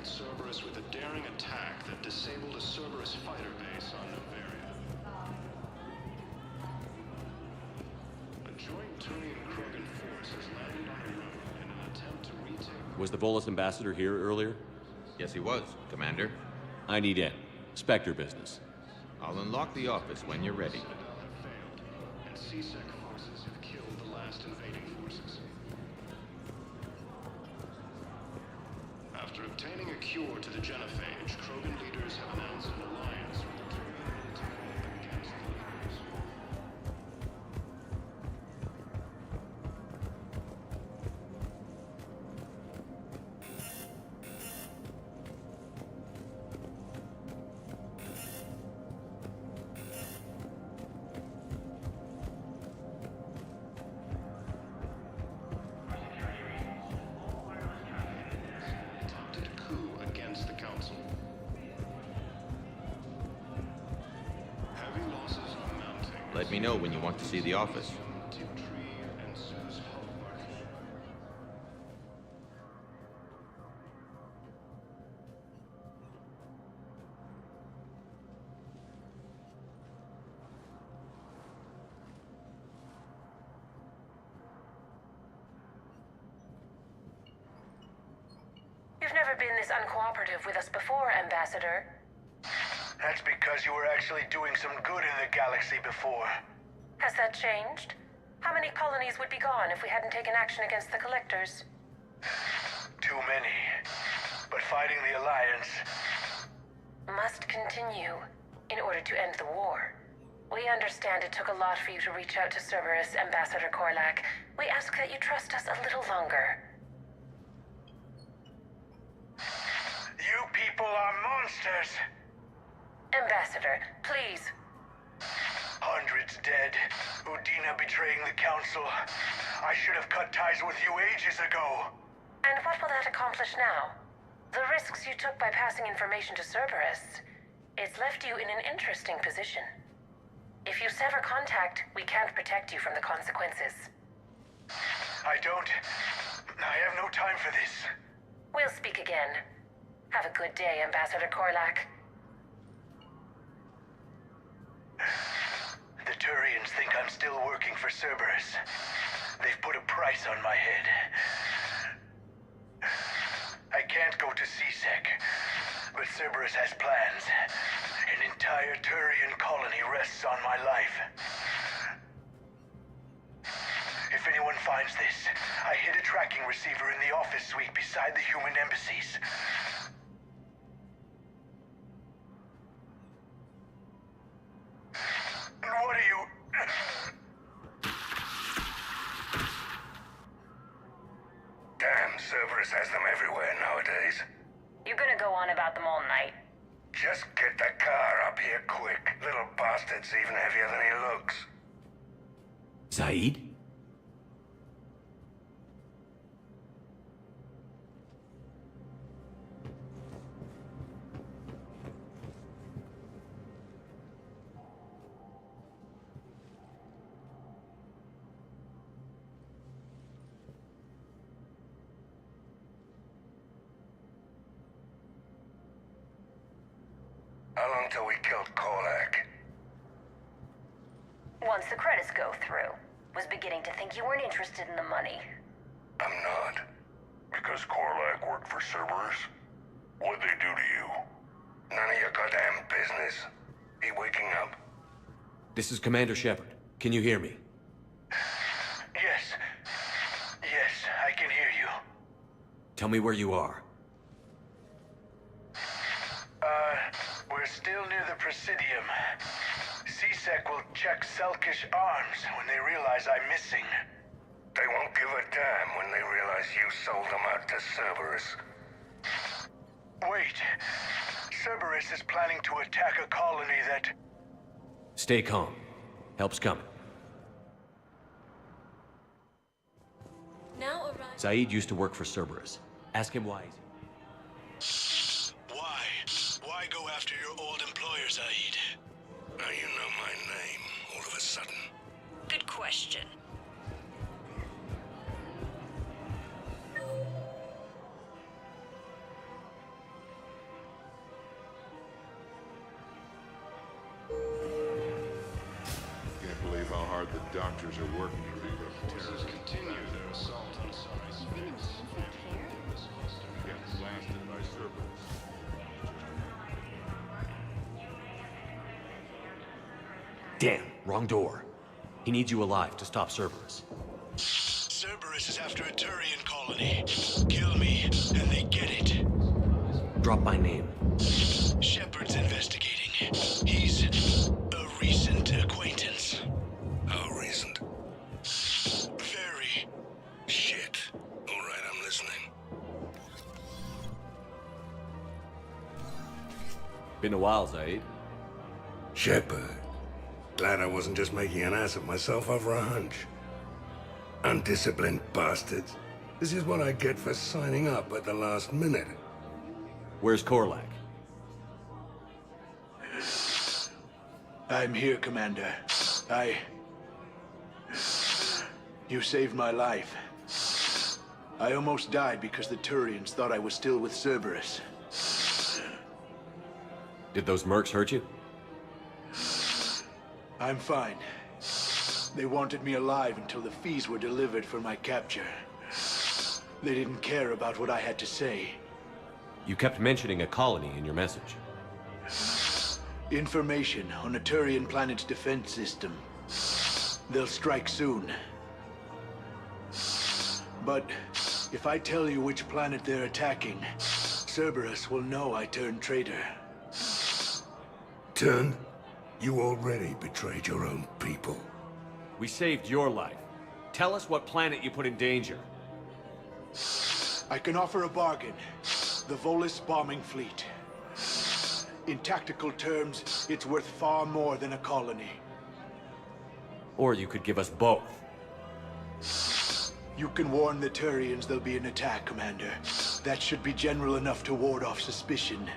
threatened Cerberus with a daring attack that disabled a Cerberus fighter base on Novaria. A joint Turian-Krogan force has landed on a road in an attempt to retake... Was the Volus ambassador here earlier? Yes, he was, Commander. I need in. Spectre business. I'll unlock the office when you're ready. And C-Sec forces have killed the last invading forces. After obtaining a cure to the genophage, Krogan leaders have announced an alliance with the Turian military against the leaders. Let me know when you want to see the office. You've never been this uncooperative with us before, Ambassador. That's because you were actually doing some good in the galaxy before. Has that changed? How many colonies would be gone if we hadn't taken action against the Collectors? Too many. But fighting the Alliance... must continue in order to end the war. We understand it took a lot for you to reach out to Cerberus, Ambassador Korlak. We ask that you trust us a little longer. You people are monsters! Ambassador, please. Hundreds dead. Udina betraying the Council. I should have cut ties with you ages ago. And what will that accomplish now? The risks you took by passing information to Cerberus. It's left you in an interesting position. If you sever contact, we can't protect you from the consequences. I have no time for this. We'll speak again. Have a good day, Ambassador Korlak. The Turians think I'm still working for Cerberus. They've put a price on my head. I can't go to C-Sec, but Cerberus has plans. An entire Turian colony rests on my life. If anyone finds this, I hid a tracking receiver in the office suite beside the human embassies. What are you... Damn, Cerberus has them everywhere nowadays. You gonna go on about them all night? Just get the car up here quick. Little bastard's even heavier than he looks. Saeed? How long till we killed Korlak? Once the credits go through. Was beginning to think you weren't interested in the money. I'm not. Because Korlak worked for Cerberus? What'd they do to you? None of your goddamn business. He waking up? This is Commander Shepard. Can you hear me? Yes. Yes, I can hear you. Tell me where you are. We're still near the Presidium. C-Sec will check Selkish arms when they realize I'm missing. They won't give a damn when they realize you sold them out to Cerberus. Wait. Cerberus is planning to attack a colony that... Stay calm. Help's coming. Now arrive. Saeed used to work for Cerberus. Ask him why. Why? Why go after your old employer, Saeed? Now you know my name, all of a sudden. Good question. hard the doctors are working to beat up Forces terrorists. continue their assault on sites. Get blasted by Cerberus. Damn, wrong door. He needs you alive to stop Cerberus. Cerberus is after a Turian colony. Kill me, and they get it. Drop my name. Shepard's investigating. He's a recent acquaintance. How recent? Very. Shit. All right, I'm listening. Been a while, Zaid. Shepard. Glad I wasn't just making an ass of myself over a hunch. Undisciplined bastards. This is what I get for signing up at the last minute. Where's Korlak? I'm here, Commander. You saved my life. I almost died because the Turians thought I was still with Cerberus. Did those mercs hurt you? I'm fine. They wanted me alive until the fees were delivered for my capture. They didn't care about what I had to say. You kept mentioning a colony in your message. Information on a Turian planet's defense system. They'll strike soon. But if I tell you which planet they're attacking, Cerberus will know I turned traitor. Turned? You already betrayed your own people. We saved your life. Tell us what planet you put in danger. I can offer a bargain. The Volus bombing fleet. In tactical terms, it's worth far more than a colony. Or you could give us both. You can warn the Turians there'll be an attack, Commander. That should be general enough to ward off suspicion.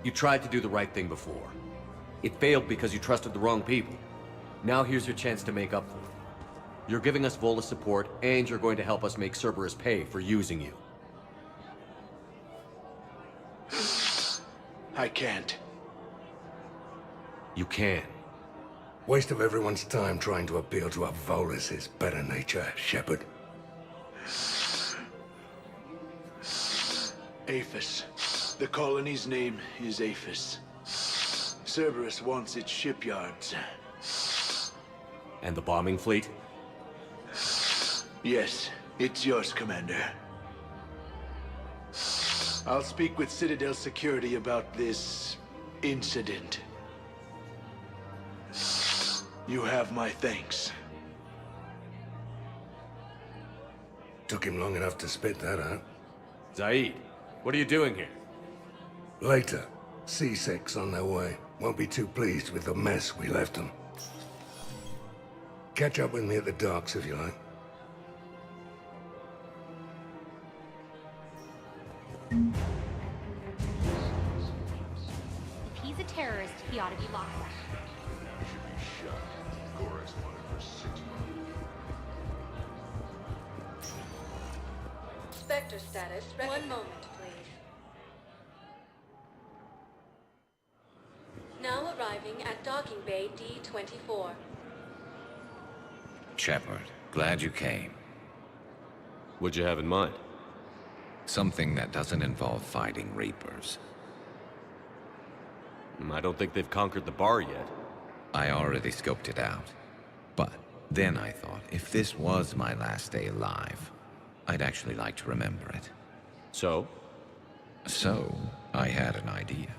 You tried to do the right thing before. It failed because you trusted the wrong people. Now here's your chance to make up for it. You're giving us Volus support, and you're going to help us make Cerberus pay for using you. I can't. You can. Waste of everyone's time trying to appeal to a Volus's better nature, Shepard. Aphis. The colony's name is Aphis. Cerberus wants its shipyards. And the bombing fleet? Yes, it's yours, Commander. I'll speak with Citadel Security about this incident. You have my thanks. Took him long enough to spit that out. Zaid, what are you doing here? Later. C-Sec's on their way. Won't be too pleased with the mess we left them. Catch up with me at the docks if you like. If he's a terrorist, he ought to be locked up. Should be shot. Chorus wanted for 6 months. Spectre status. One moment, please. Now arriving at docking bay D-24. Shepard, glad you came. What'd you have in mind? Something that doesn't involve fighting Reapers. I don't think they've conquered the bar yet. I already scoped it out. But then I thought, if this was my last day alive, I'd actually like to remember it. So? So, I had an idea.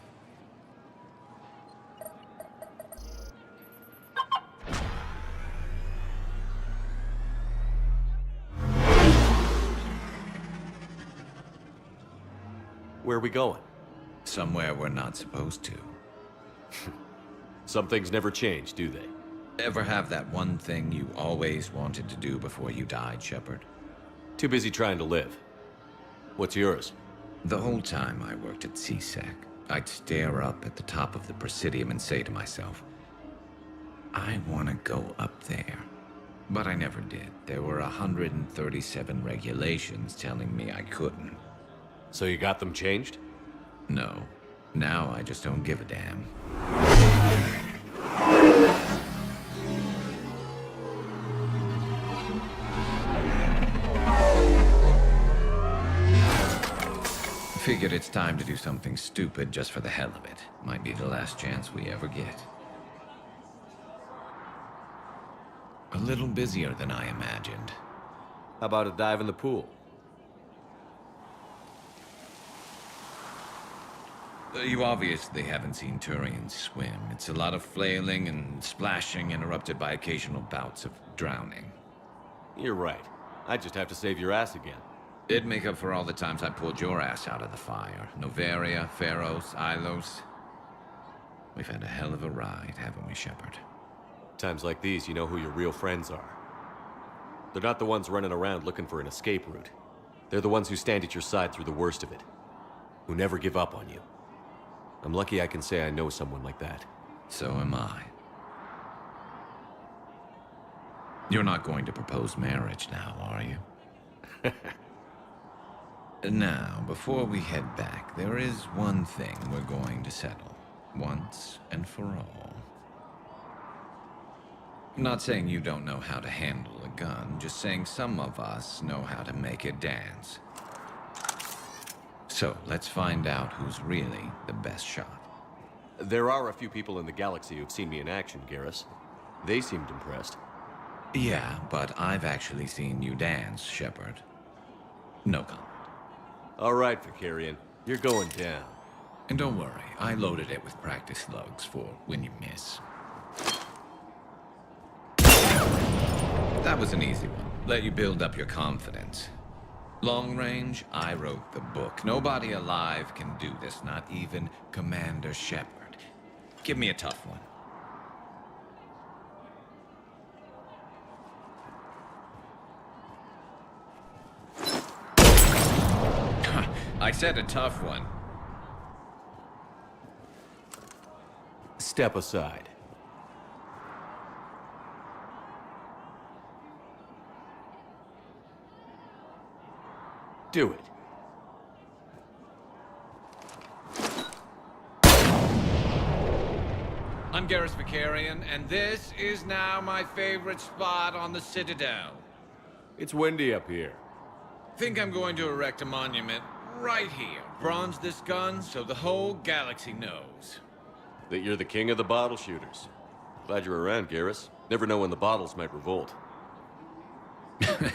Where are we going? Somewhere we're not supposed to. Some things never change, do they? Ever have that one thing you always wanted to do before you died, Shepard? Too busy trying to live. What's yours? The whole time I worked at CSEC, I'd stare up at the top of the Presidium and say to myself, I want to go up there. But I never did. There were 137 regulations telling me I couldn't. So you got them changed? No. Now I just don't give a damn. Figured it's time to do something stupid just for the hell of it. Might be the last chance we ever get. A little busier than I imagined. How about a dive in the pool? You obviously haven't seen Turians swim. It's a lot of flailing and splashing, interrupted by occasional bouts of drowning. You're right. I just have to save your ass again. It'd make up for all the times I pulled your ass out of the fire. Noveria, Pharos, Ilos. We've had a hell of a ride, haven't we, Shepard? Times like these, you know who your real friends are. They're not the ones running around looking for an escape route. They're the ones who stand at your side through the worst of it. Who never give up on you. I'm lucky I can say I know someone like that. So am I. You're not going to propose marriage now, are you? Now, before we head back, there is one thing we're going to settle. Once and for all. I'm not saying you don't know how to handle a gun, just saying some of us know how to make it dance. So, let's find out who's really the best shot. There are a few people in the galaxy who've seen me in action, Garrus. They seemed impressed. Yeah, but I've actually seen you dance, Shepard. No comment. All right, Vicarian. You're going down. And don't worry, I loaded it with practice slugs for when you miss. That was an easy one. Let you build up your confidence. Long range, I wrote the book. Nobody alive can do this, not even Commander Shepard. Give me a tough one. I said a tough one. Step aside. Do it. I'm Garrus Vicarian, and this is now my favorite spot on the Citadel. It's windy up here. Think I'm going to erect a monument right here. Bronze this gun so the whole galaxy knows. That you're the king of the bottle shooters. Glad you're around, Garrus. Never know when the bottles might revolt. Man,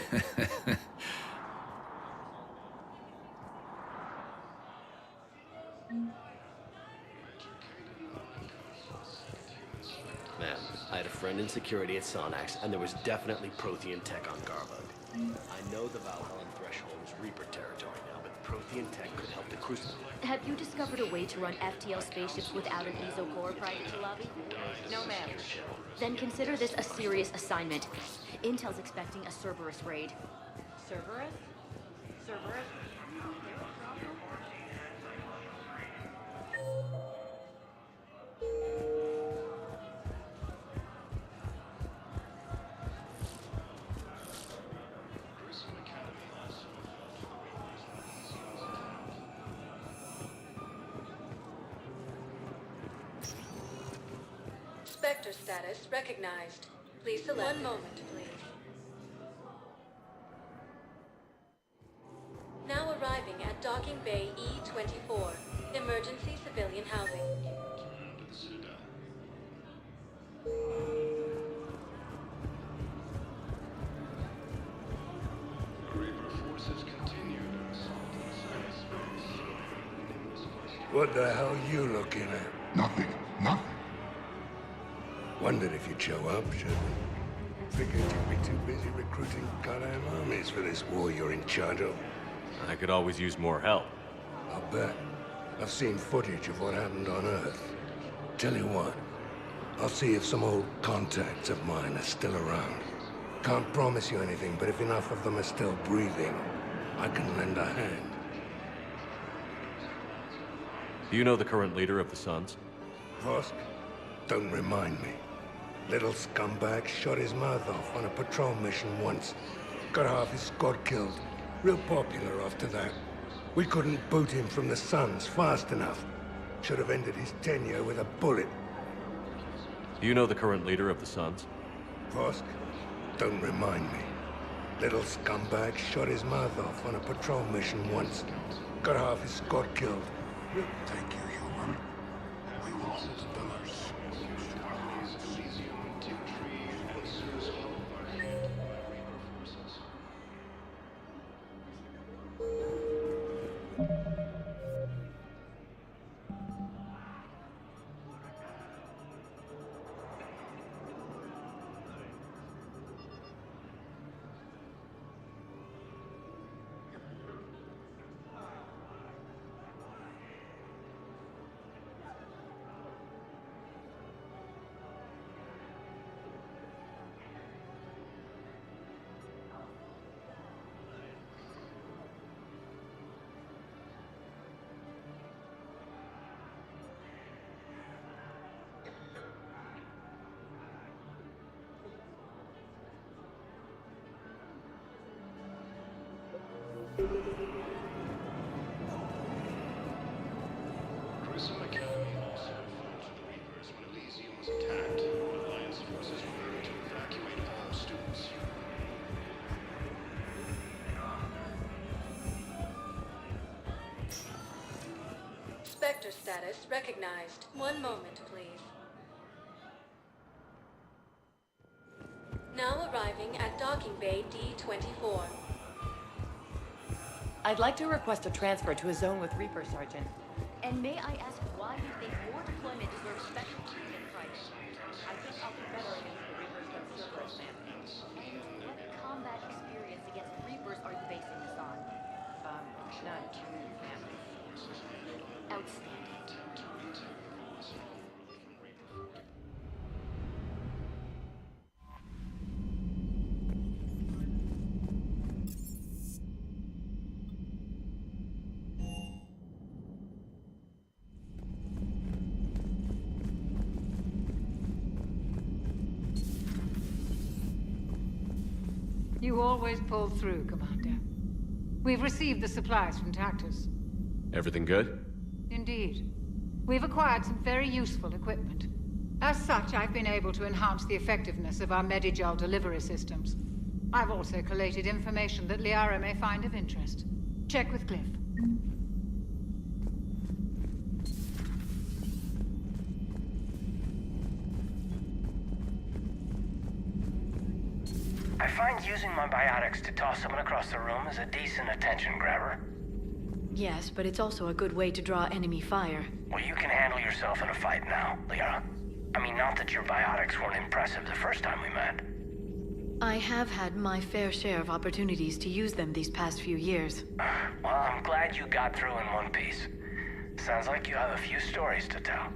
I had a friend in security at Sonax, and there was definitely Prothean tech on Garbug. I know the Valhallan threshold is Reaper territory now, but Prothean tech could help the Crucible. Have you discovered a way to run FTL spaceships without an ESO core private to lobby? No, ma'am. Then consider this a serious assignment. Intel's expecting a Cerberus raid. Cerberus? Cerberus? Spectre status recognized. Please select. One moment, please. Now arriving at Docking Bay E-24. Emergency civilian housing. What the hell are you looking at? Nothing. Nothing. Wondered if you'd show up, Shepard. Figured you'd be too busy recruiting goddamn armies for this war you're in charge of. I could always use more help. I'll bet. I've seen footage of what happened on Earth. Tell you what, I'll see if some old contacts of mine are still around. Can't promise you anything, but if enough of them are still breathing, I can lend a hand. Do you know the current leader of the Suns? Vosk? Don't remind me. Little scumbag shot his mouth off on a patrol mission once. Got half his squad killed. Real popular after that. We couldn't boot him from the Suns fast enough. Should have ended his tenure with a bullet. Do you know the current leader of the Suns? Vosk? Don't remind me. Little scumbag shot his mouth off on a patrol mission once. Got half his squad killed. Thank you, human. We will hold the pillars. Grissom Academy also fought the Reapers when Elysium was attacked. Alliance forces were able to evacuate all students. Spectre status recognized. One moment, please. Now arriving at docking bay D-24. I'd like to request a transfer to a zone with Reaper, Sergeant. And may I ask why you think your deployment deserves special treatment, Private? I think I'll do better against the Reapers than Cerberus, ma'am. And what combat experience against Reapers are you basing this on? None, ma'am. Outstanding. You always pull through, Commander. We've received the supplies from Tactus. Everything good? Indeed. We've acquired some very useful equipment. As such, I've been able to enhance the effectiveness of our Medigel delivery systems. I've also collated information that Liara may find of interest. Check with Cliff. I find using my biotics to toss someone across the room is a decent attention grabber. Yes, but it's also a good way to draw enemy fire. Well, you can handle yourself in a fight now, Liara. I mean, not that your biotics weren't impressive the first time we met. I have had my fair share of opportunities to use them these past few years. Well, I'm glad you got through in one piece. Sounds like you have a few stories to tell.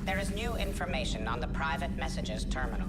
There is new information on the private messages terminal.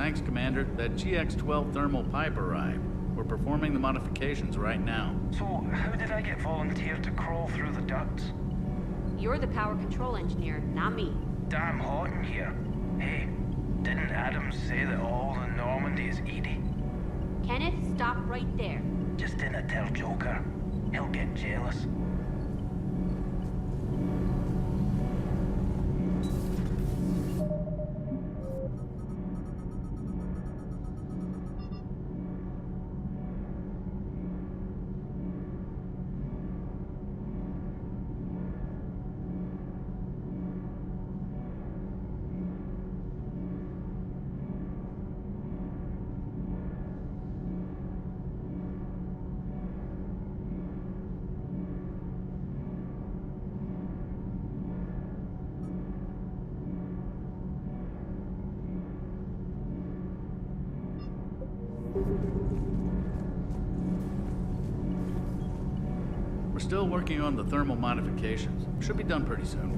Thanks, Commander. That GX-12 thermal pipe arrived. We're performing the modifications right now. So, how did I get volunteered to crawl through the ducts? You're the power control engineer, not me. Damn hot in here. Hey, didn't Adams say that all the Normandy is Edie? Kenneth, stop right there. Just didn't tell Joker. He'll get jealous. We're still working on the thermal modifications. Should be done pretty soon.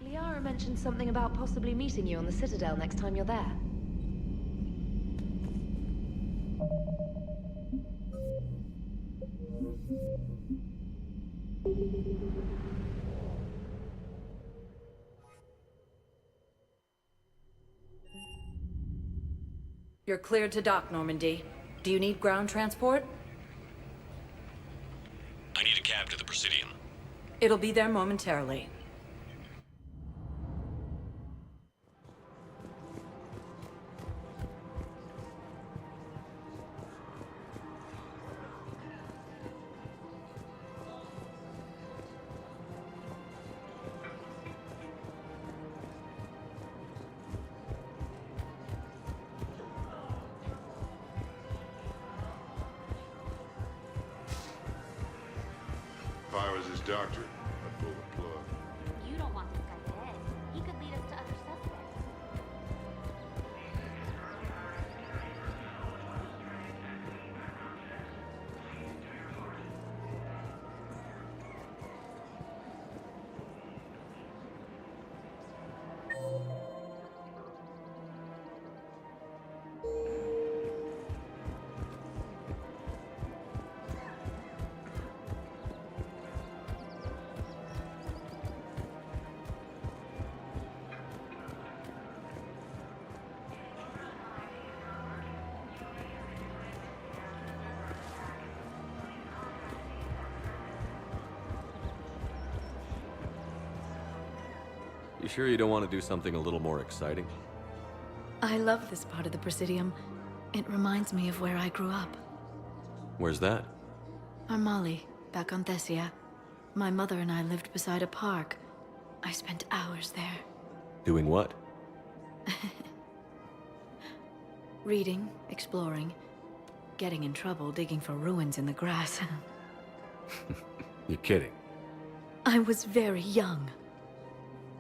Liara mentioned something about possibly meeting you on the Citadel next time you're there. You're cleared to dock, Normandy. Do you need ground transport? I need a cab to the Presidium. It'll be there momentarily. If I was his doctor, I'd pull the plug. You don't want this guy dead. He could lead us to other suspects. You sure you don't want to do something a little more exciting? I love this part of the Presidium. It reminds me of where I grew up. Where's that? Armali, back on Thessia. My mother and I lived beside a park. I spent hours there. Doing what? Reading, exploring, getting in trouble digging for ruins in the grass. You're kidding. I was very young.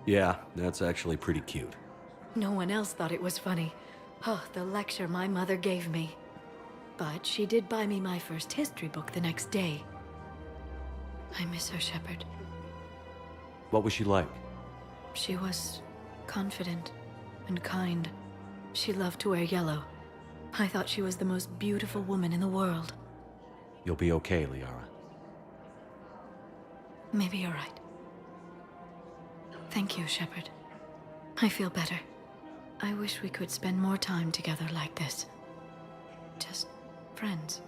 Yeah, that's actually pretty cute. No one else thought it was funny. Oh, the lecture my mother gave me. But she did buy me my first history book the next day. I miss her, Shepard. What was she like? She was confident and kind. She loved to wear yellow. I thought she was the most beautiful woman in the world. You'll be okay, Liara. Maybe you're right. Thank you, Shepard. I feel better. I wish we could spend more time together like this. Just friends.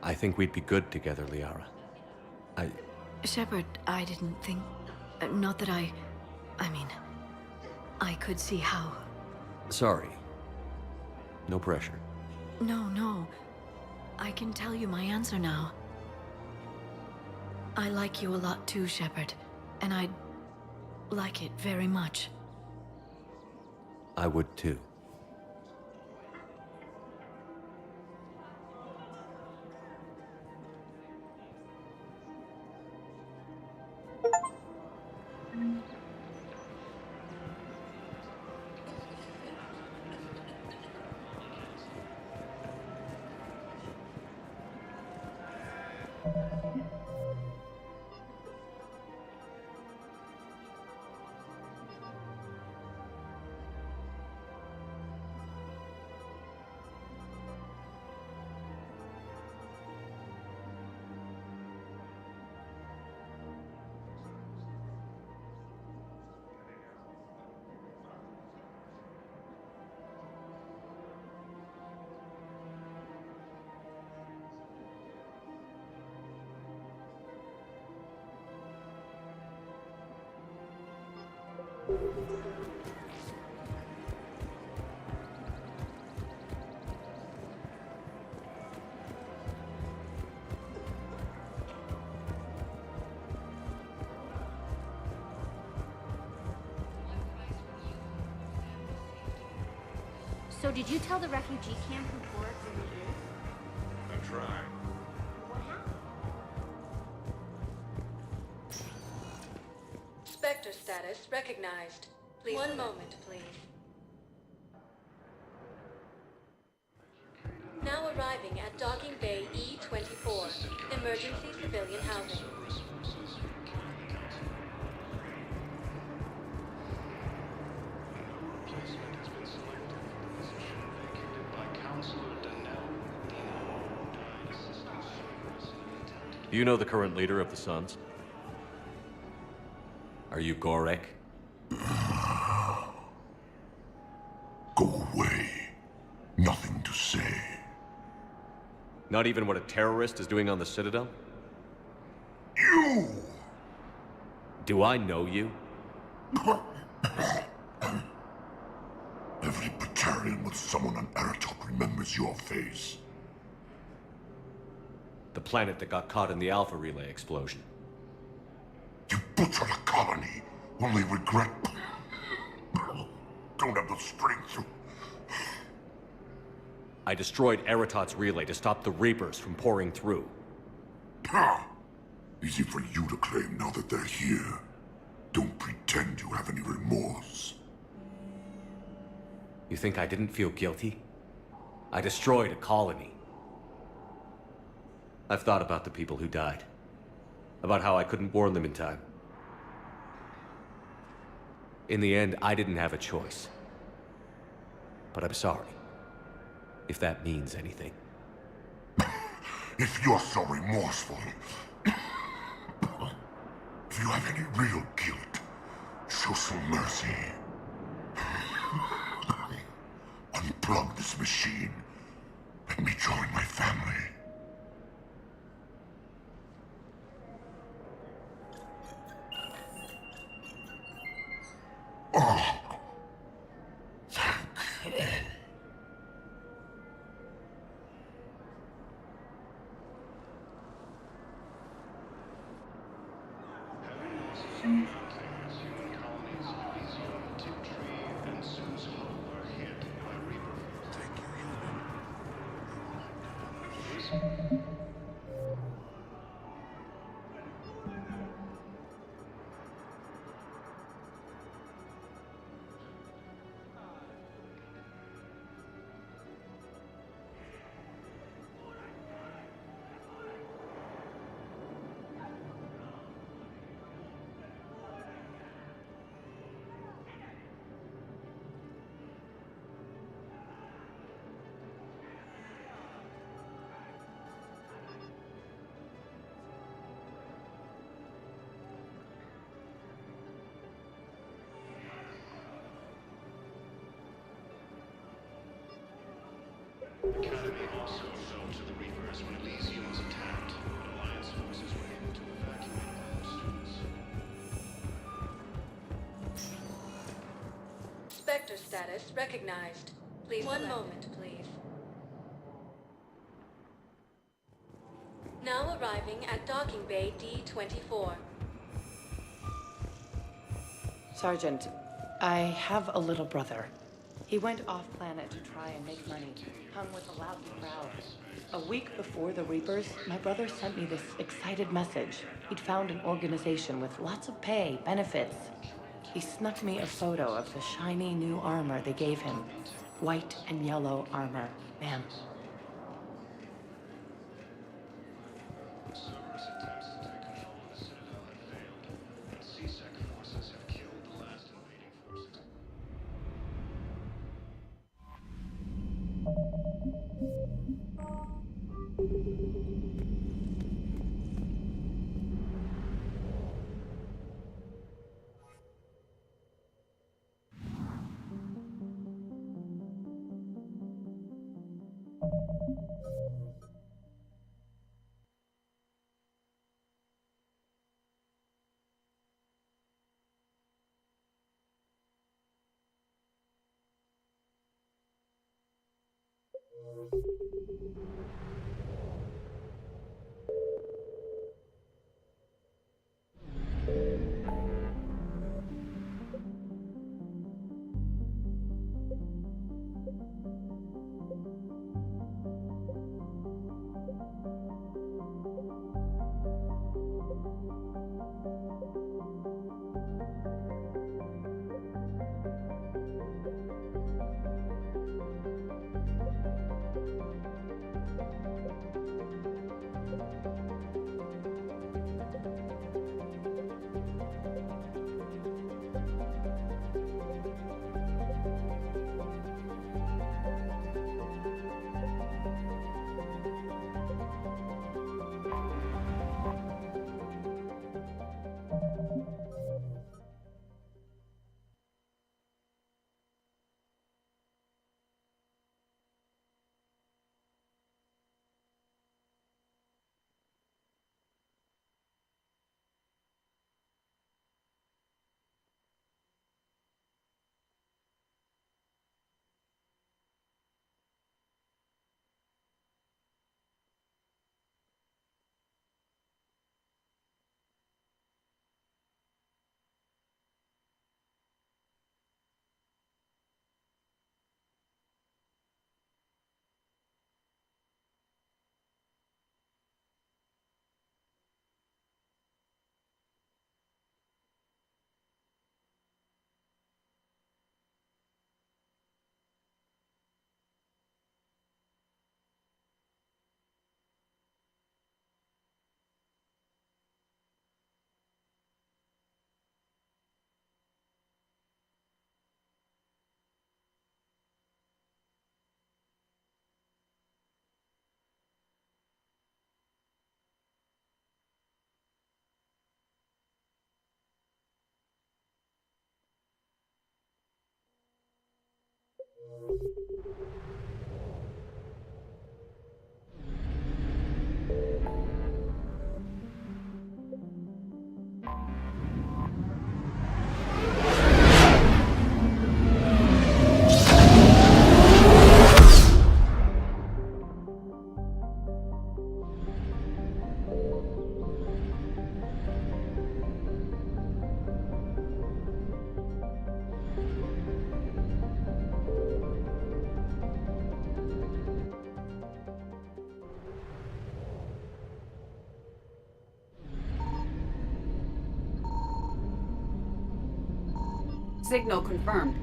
I think we'd be good together, Liara. Shepard, I didn't think... not that I mean... I could see how... Sorry. No pressure. No. I can tell you my answer now. I like you a lot too, Shepard. And I'd like it very much. I would too. So did you tell the refugee camp who Boris really is? That's right. What happened? Spectre status recognized. Please. One moment, please. Now arriving at Docking Bay E24. Emergency civilian housing. Do you know the current leader of the Suns? Are you Gorek? Go away. Nothing to say. Not even what a terrorist is doing on the Citadel? You! Do I know you? Every Batarian with someone on Aratok remembers your face. The planet that got caught in the Alpha Relay explosion. You butchered a colony, only regret. Don't have the strength to. I destroyed Eratot's relay to stop the Reapers from pouring through. Easy for you to claim now that they're here. Don't pretend you have any remorse. You think I didn't feel guilty? I destroyed a colony. I've thought about the people who died. About how I couldn't warn them in time. In the end, I didn't have a choice. But I'm sorry. If that means anything. If you're so remorseful, if you have any real guilt, show some mercy. Unplug this machine. Let me join my family. Oh. Thank you. The Academy also fell to the Reapers when Elysium was attacked, but Alliance forces were able to evacuate all students. Spectre status recognized. Please. One moment, please. Now arriving at Docking Bay D24. Sergeant, I have a little brother. He went off-planet to try and make money, hung with a lousy crowd. A week before the Reapers, my brother sent me this excited message. He'd found an organization with lots of pay, benefits. He snuck me a photo of the shiny new armor they gave him. White and yellow armor, ma'am. Signal confirmed.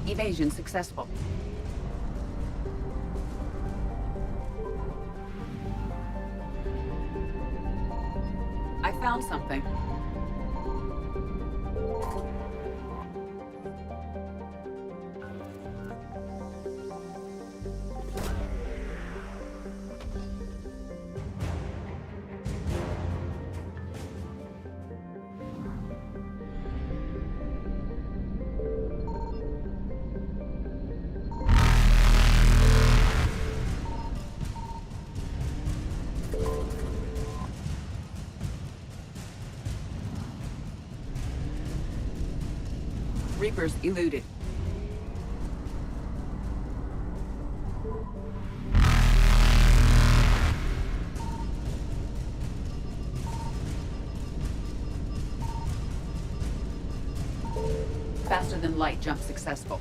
Evasion successful. I found something. Reapers eluded. Faster than light jump successful.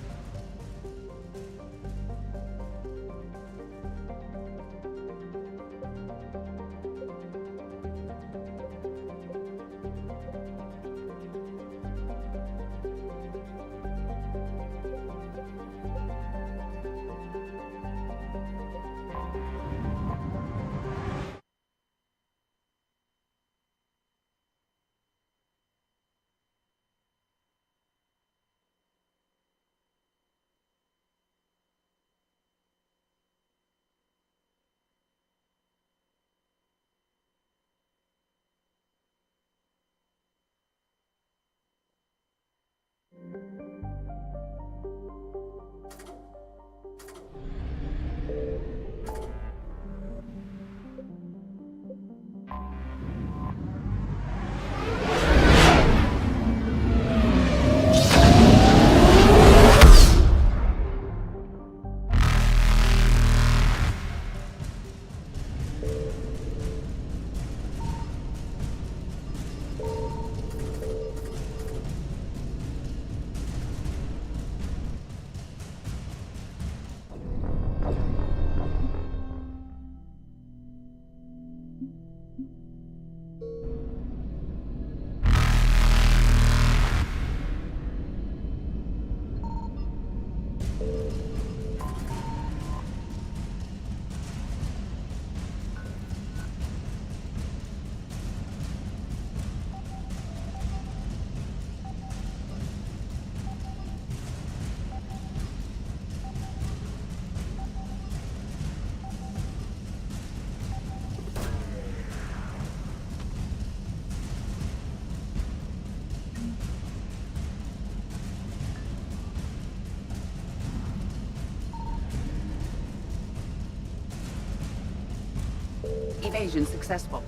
Evasion successful.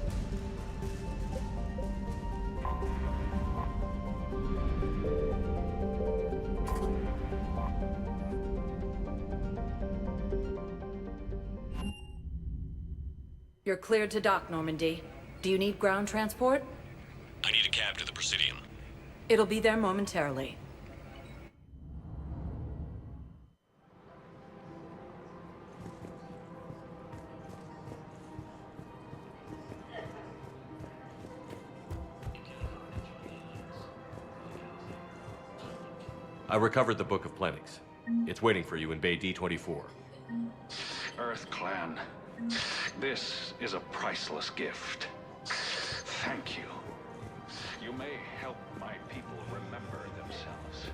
You're cleared to dock, Normandy. Do you need ground transport? I need a cab to the Presidium. It'll be there momentarily. I recovered the Book of Plenix. It's waiting for you in Bay D-24. Earth Clan, this is a priceless gift. Thank you. You may help my people remember themselves.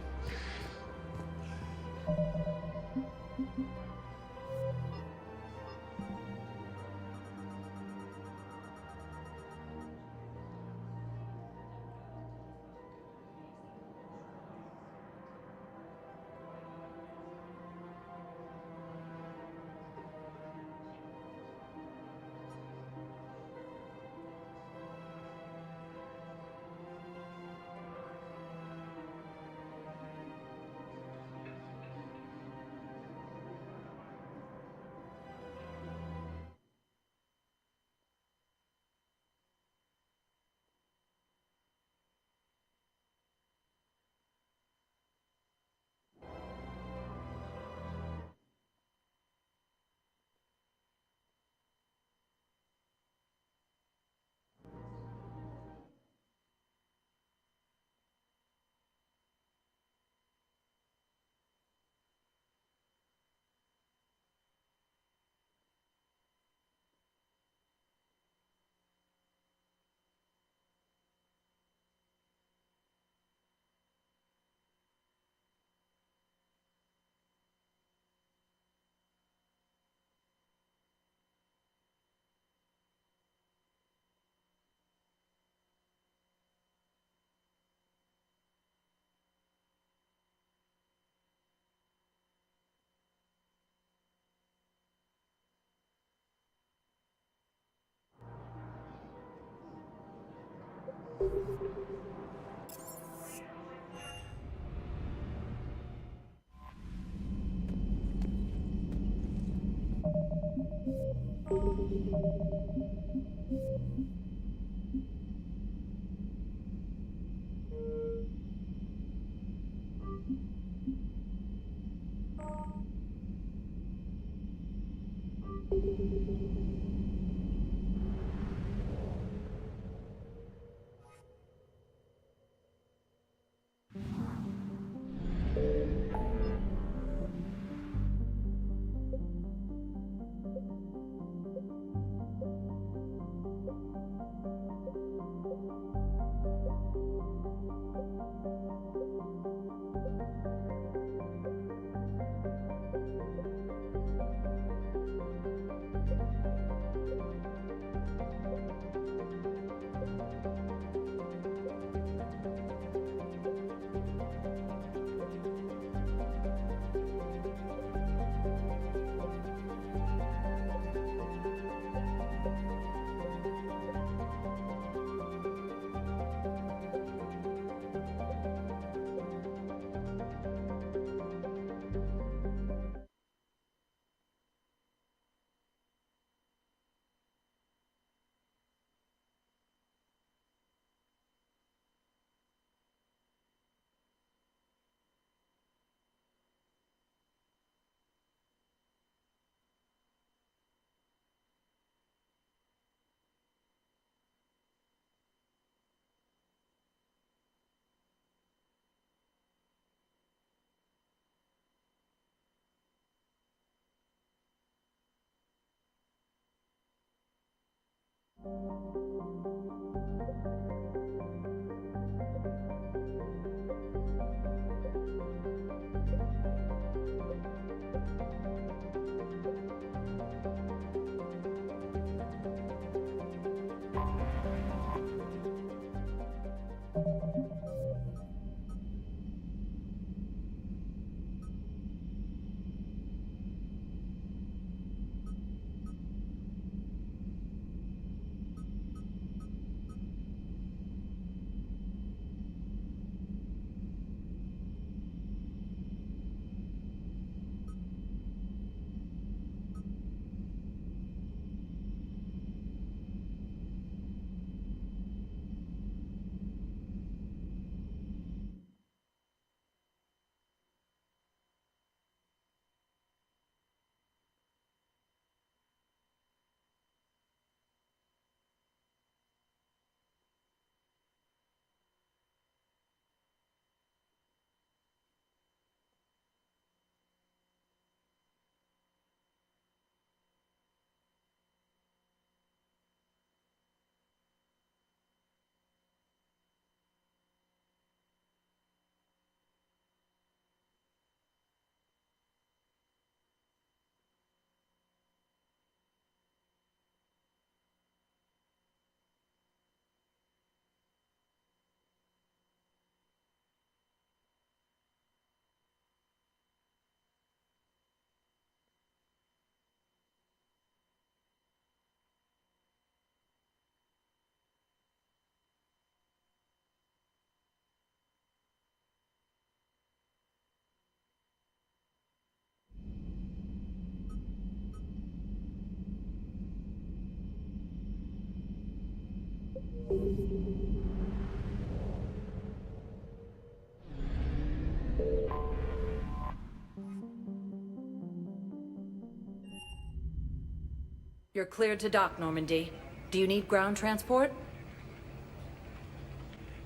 You're cleared to dock, Normandy. Do you need ground transport?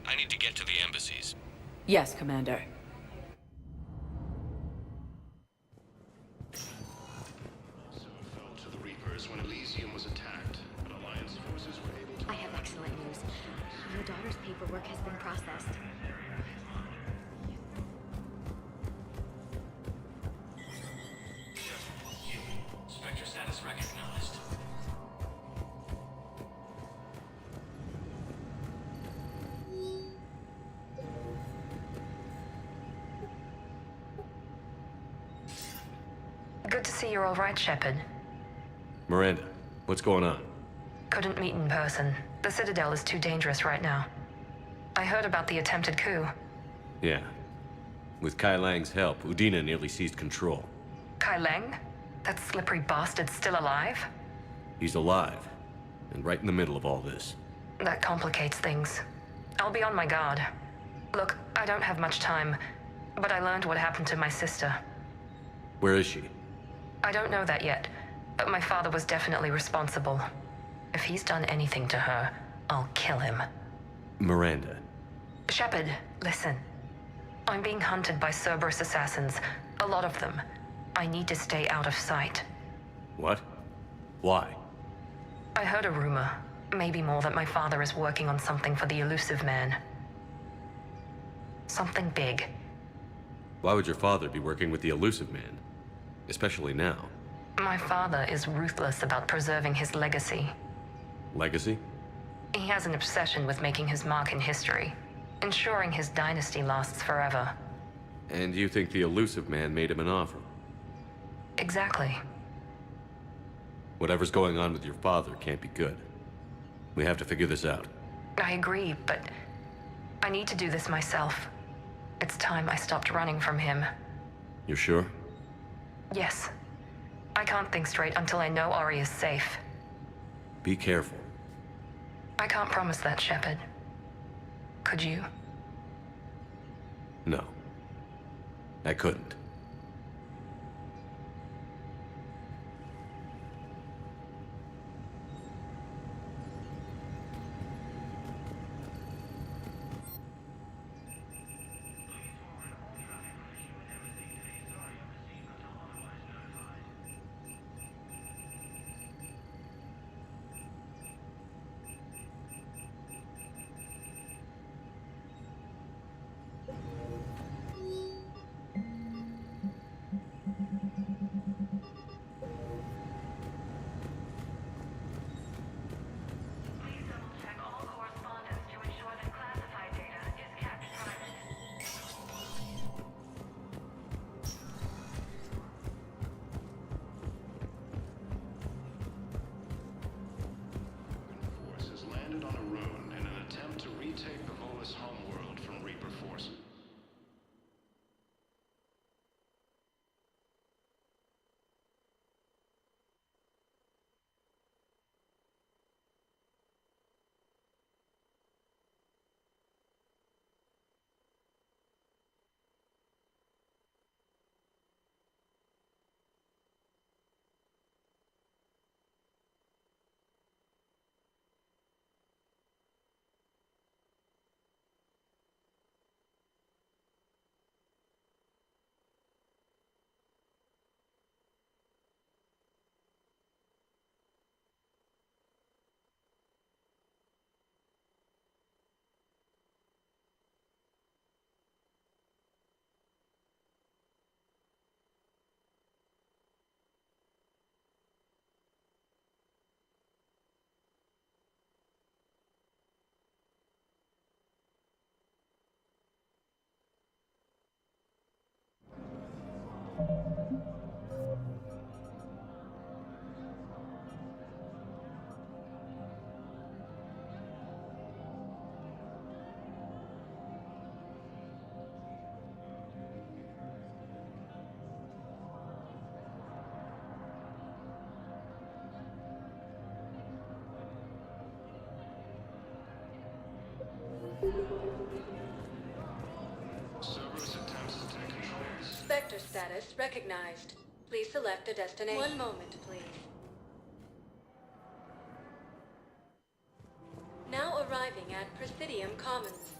I need to get to the embassies. Yes, Commander. Fell to the Reapers when Elysium was attacked, but Alliance forces were able to... I have excellent news. Your daughter's paperwork has been processed. Spectre status recognized. Good to see you're all right, Shepard. Miranda, what's going on? Couldn't meet in person. The Citadel is too dangerous right now. I heard about the attempted coup. Yeah. With Kai Lang's help, Udina nearly seized control. Kai Lang? That slippery bastard's still alive? He's alive, and right in the middle of all this. That complicates things. I'll be on my guard. Look, I don't have much time, but I learned what happened to my sister. Where is she? I don't know that yet, but my father was definitely responsible. If he's done anything to her, I'll kill him. Miranda. Shepard, listen. I'm being hunted by Cerberus assassins. A lot of them. I need to stay out of sight. What? Why? I heard a rumor, maybe more, that my father is working on something for the Elusive Man. Something big. Why would your father be working with the Elusive Man? Especially now. My father is ruthless about preserving his legacy. Legacy? He has an obsession with making his mark in history, ensuring his dynasty lasts forever. And you think the Elusive Man made him an offer? Exactly. Whatever's going on with your father can't be good. We have to figure this out. I agree, but I need to do this myself. It's time I stopped running from him. You're sure? Yes. I can't think straight until I know Ori is safe. Be careful. I can't promise that, Shepard. Could you? No. I couldn't. Sector status recognized. Please select a destination. One moment, please. Now arriving at Presidium Commons.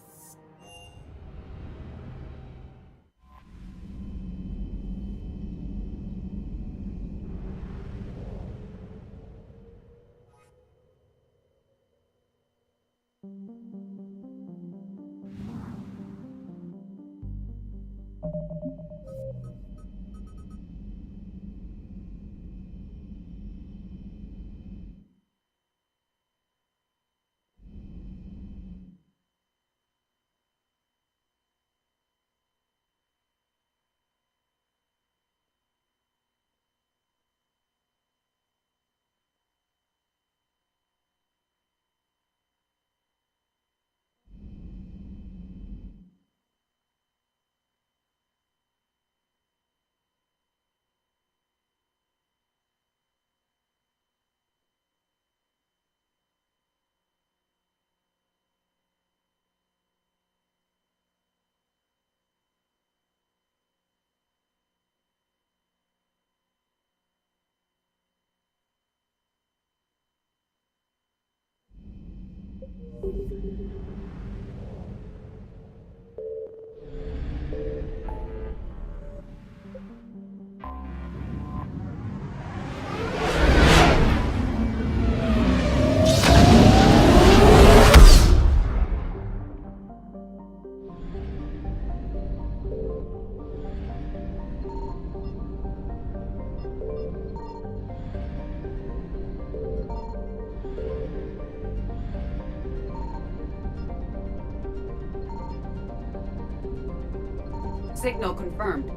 Signal confirmed.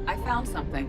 I found something.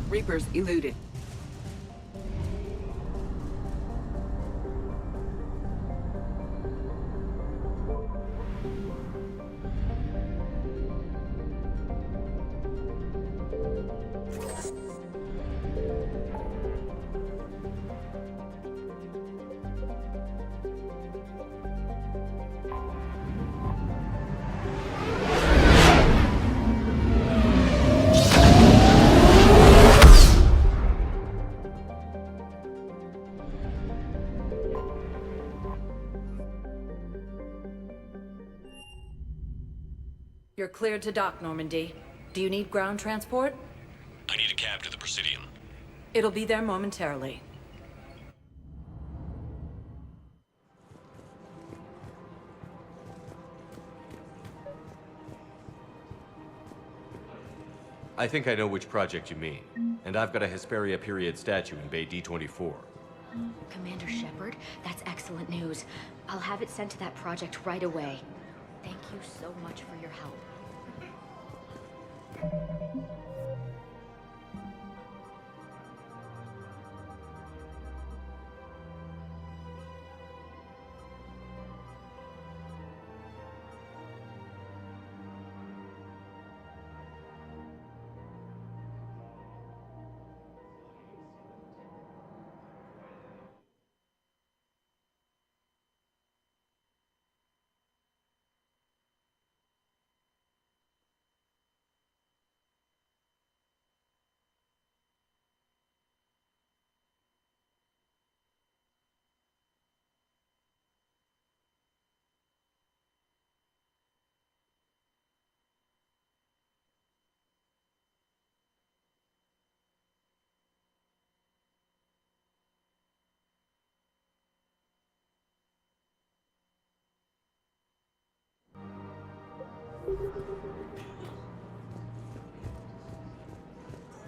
Reapers eluded. You're cleared to dock, Normandy. Do you need ground transport? I need a cab to the Presidium. It'll be there momentarily. I think I know which project you mean. And I've got a Hesperia period statue in Bay D24. Commander Shepard, that's excellent news. I'll have it sent to that project right away. Thank you so much for your help.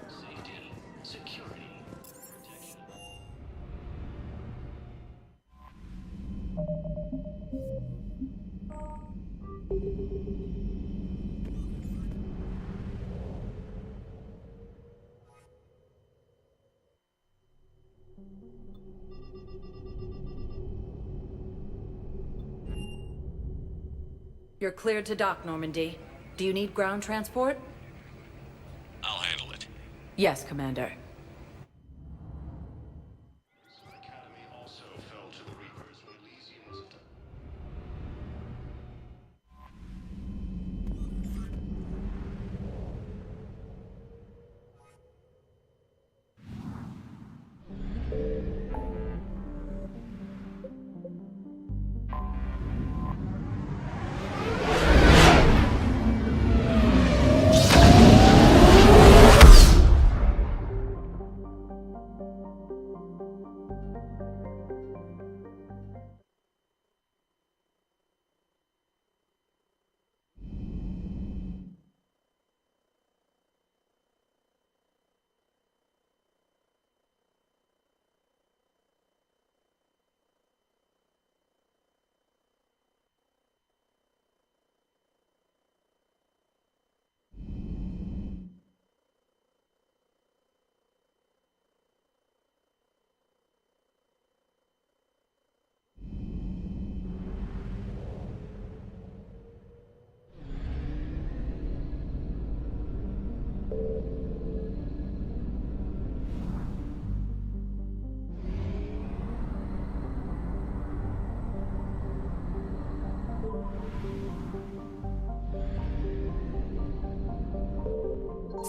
Safety, security, protection. You're cleared to dock, Normandy. Do you need ground transport? I'll handle it. Yes, Commander. Academy also fell to the Reapers when Elysium was attacked.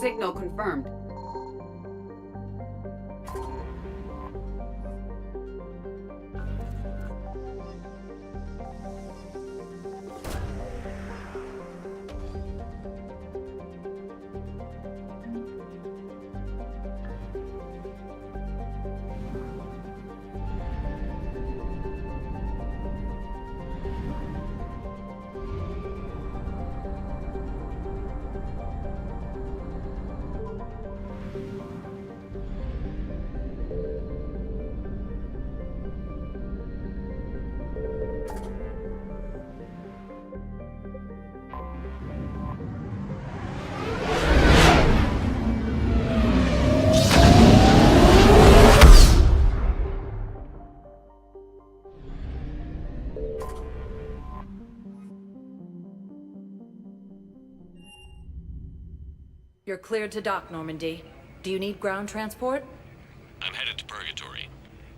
Signal confirmed. You're cleared to dock, Normandy. Do you need ground transport? I'm headed to Purgatory.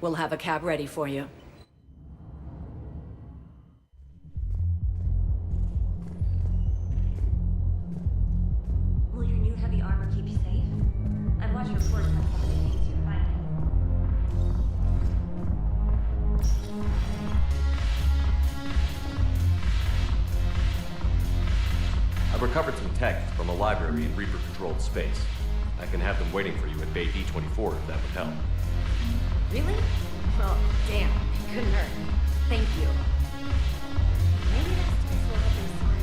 We'll have a cab ready for you. Will your new heavy armor keep you safe? I've watched reports on some of the things you're fighting. I've recovered some tech from a library in Reaper-controlled space. I can have them waiting for you at Bay D24 if that would help. Really? Oh, damn. It couldn't hurt. Thank you. Maybe that's just what I've been sorry.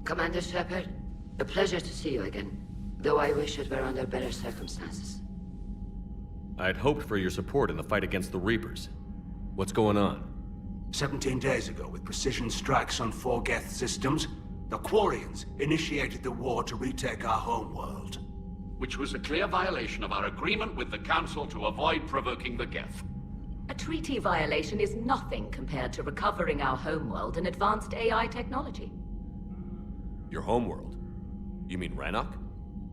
Commander Shepard, a pleasure to see you again, though I wish it were under better circumstances. I'd hoped for your support in the fight against the Reapers. What's going on? 17 days ago, with precision strikes on 4 Geth systems, the Quarians initiated the war to retake our homeworld. Which was a clear violation of our agreement with the Council to avoid provoking the Geth. A treaty violation is nothing compared to recovering our homeworld and advanced AI technology. Your homeworld? You mean Rannoch?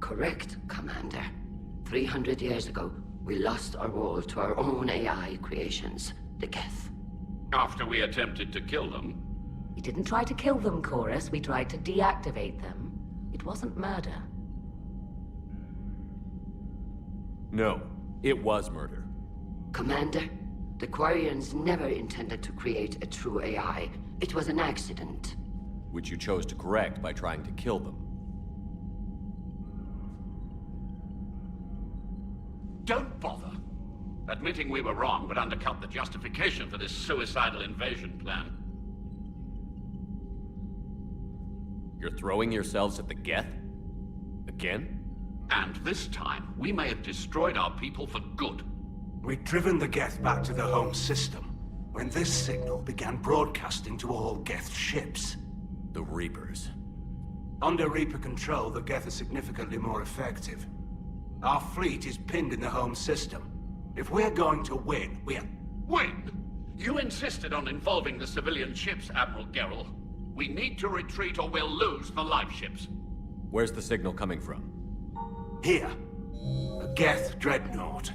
Correct, Commander. 300 years ago, we lost our world to our own AI creations, the Geth. After we attempted to kill them. We didn't try to kill them, Chorus. We tried to deactivate them. It wasn't murder. No, it was murder. Commander, the Quarians never intended to create a true AI. It was an accident. Which you chose to correct by trying to kill them. Don't bother. Admitting we were wrong would undercut the justification for this suicidal invasion plan. You're throwing yourselves at the Geth? Again? And this time, we may have destroyed our people for good. We'd driven the Geth back to the home system, when this signal began broadcasting to all Geth ships. The Reapers. Under Reaper control, the Geth is significantly more effective. Our fleet is pinned in the home system. If we're going to win, Win? You insisted on involving the civilian ships, Admiral Gerrel. We need to retreat or we'll lose the live ships. Where's the signal coming from? Here. A Geth dreadnought.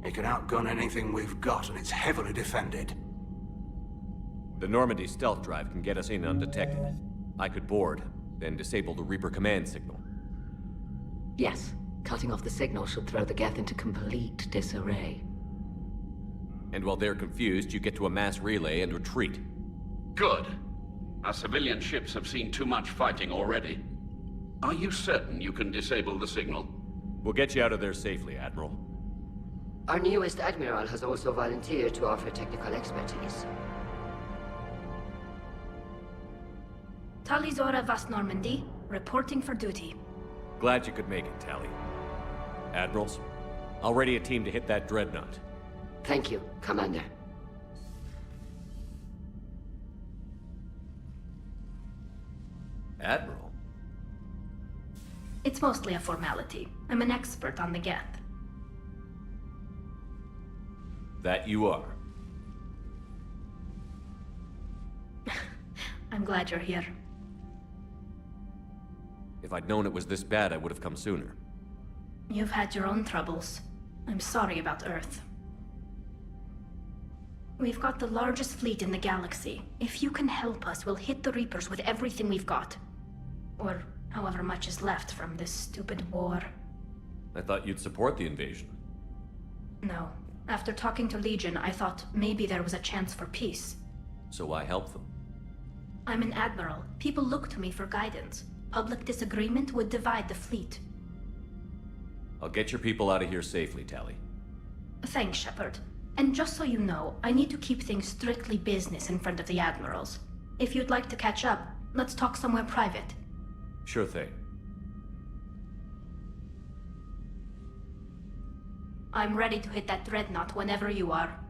It can outgun anything we've got, and it's heavily defended. The Normandy stealth drive can get us in undetected. I could board, then disable the Reaper command signal. Yes. Cutting off the signal should throw the Geth into complete disarray. And while they're confused, you get to a mass relay and retreat. Good. Our civilian ships have seen too much fighting already. Are you certain you can disable the signal? We'll get you out of there safely, Admiral. Our newest Admiral has also volunteered to offer technical expertise. Talizora Vas Normandy, reporting for duty. Glad you could make it, Tally. Admirals, I'll ready a team to hit that dreadnought. Thank you, Commander. Admiral? It's mostly a formality. I'm an expert on the Geth. That you are. I'm glad you're here. If I'd known it was this bad, I would have come sooner. You've had your own troubles. I'm sorry about Earth. We've got the largest fleet in the galaxy. If you can help us, we'll hit the Reapers with everything we've got. Or however much is left from this stupid war. I thought you'd support the invasion. No. After talking to Legion, I thought maybe there was a chance for peace. So I help them. I'm an admiral. People look to me for guidance. Public disagreement would divide the fleet. I'll get your people out of here safely, Tally. Thanks, Shepard. And just so you know, I need to keep things strictly business in front of the admirals. If you'd like to catch up, let's talk somewhere private. Sure thing. I'm ready to hit that dreadnought whenever you are.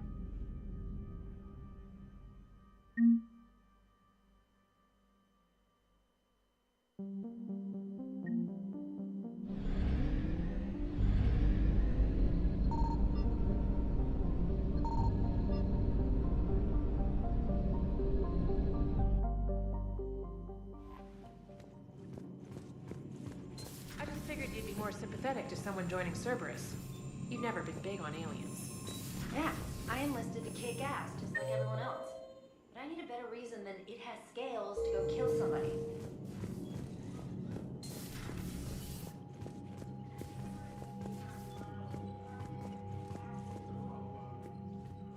I just figured you'd be more sympathetic to someone joining Cerberus. You've never been big on aliens. Yeah, I enlisted to kick ass, just like everyone else. But I need a better reason than it has scales to go kill somebody.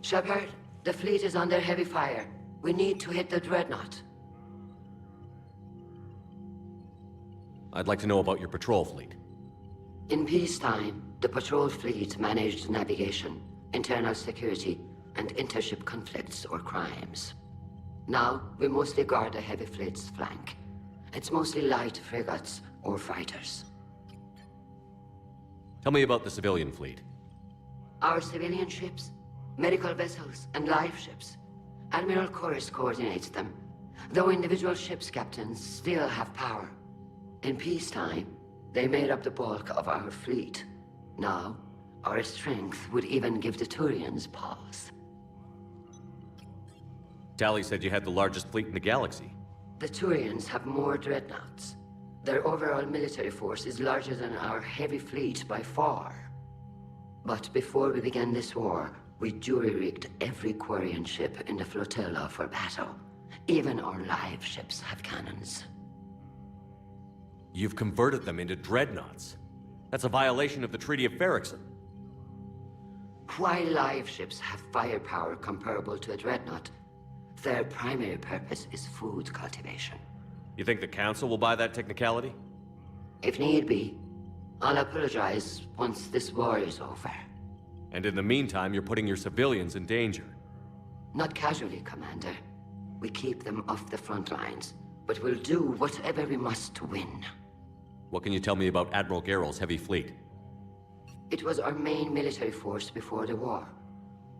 Shepard, the fleet is under heavy fire. We need to hit the dreadnought. I'd like to know about your patrol fleet. In peacetime, the patrol fleet managed navigation, internal security, and intership conflicts or crimes. Now, we mostly guard the heavy fleet's flank. It's mostly light frigates or fighters. Tell me about the civilian fleet. Our civilian ships, medical vessels, and live ships. Admiral Chorus coordinates them, though individual ships' captains still have power. In peacetime, they made up the bulk of our fleet. Now, our strength would even give the Turians pause. Tally said you had the largest fleet in the galaxy. The Turians have more dreadnoughts. Their overall military force is larger than our heavy fleet by far. But before we began this war, we jury-rigged every Quarian ship in the flotilla for battle. Even our live ships have cannons. You've converted them into dreadnoughts. That's a violation of the Treaty of Ferrixon. While live ships have firepower comparable to a dreadnought, their primary purpose is food cultivation. You think the Council will buy that technicality? If need be, I'll apologize once this war is over. And in the meantime, you're putting your civilians in danger. Not casually, Commander. We keep them off the front lines, but we'll do whatever we must to win. What can you tell me about Admiral Gerrel's heavy fleet? It was our main military force before the war,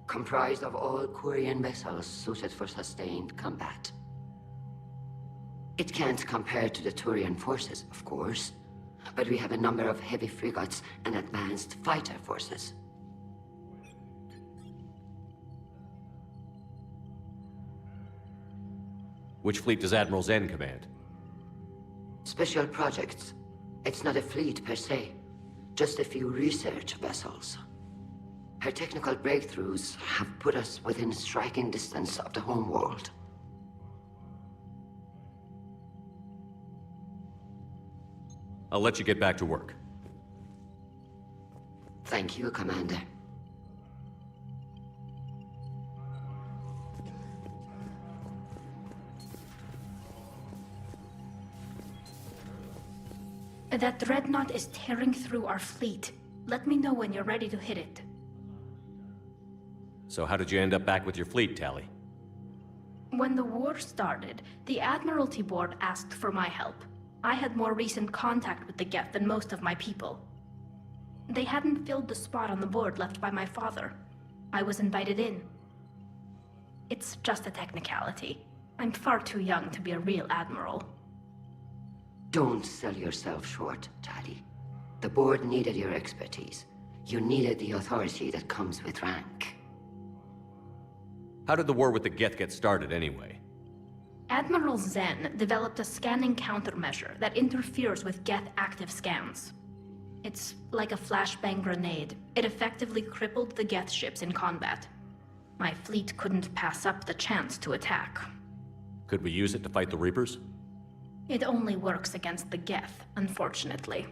comprised of all Quarian vessels suited for sustained combat. It can't compare to the Turian forces, of course, but we have a number of heavy frigates and advanced fighter forces. Which fleet does Admiral Zen command? Special projects. It's not a fleet per se, just a few research vessels. Her technical breakthroughs have put us within striking distance of the homeworld. I'll let you get back to work. Thank you, Commander. That dreadnought is tearing through our fleet. Let me know when you're ready to hit it. So how did you end up back with your fleet, Tali? When the war started, the Admiralty Board asked for my help. I had more recent contact with the Geth than most of my people. They hadn't filled the spot on the board left by my father. I was invited in. It's just a technicality. I'm far too young to be a real admiral. Don't sell yourself short, Tali. The board needed your expertise. You needed the authority that comes with rank. How did the war with the Geth get started, anyway? Admiral Zen developed a scanning countermeasure that interferes with Geth active scans. It's like a flashbang grenade. It effectively crippled the Geth ships in combat. My fleet couldn't pass up the chance to attack. Could we use it to fight the Reapers? It only works against the Geth, unfortunately.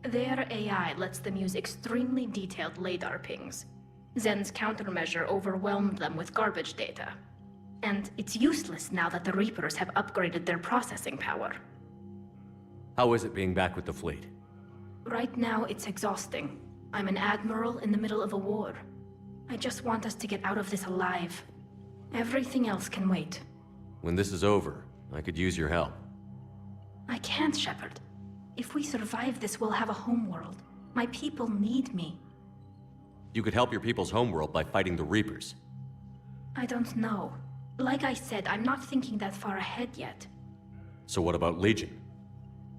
Their AI lets them use extremely detailed LADAR pings. Zen's countermeasure overwhelmed them with garbage data. And it's useless now that the Reapers have upgraded their processing power. How is it being back with the fleet? Right now, it's exhausting. I'm an admiral in the middle of a war. I just want us to get out of this alive. Everything else can wait. When this is over, I could use your help. I can't, Shepard. If we survive this, we'll have a homeworld. My people need me. You could help your people's homeworld by fighting the Reapers. I don't know. Like I said, I'm not thinking that far ahead yet. So what about Legion?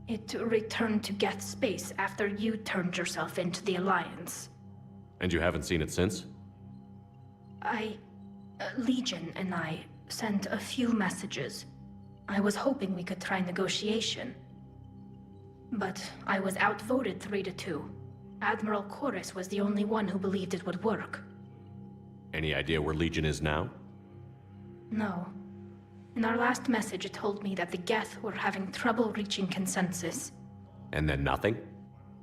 It returned to Geth space after you turned yourself into the Alliance. And you haven't seen it since? Legion and I sent a few messages. I was hoping we could try negotiation. But I was outvoted 3-2. Admiral Chorus was the only one who believed it would work. Any idea where Legion is now? No. In our last message, it told me that the Geth were having trouble reaching consensus. And then nothing?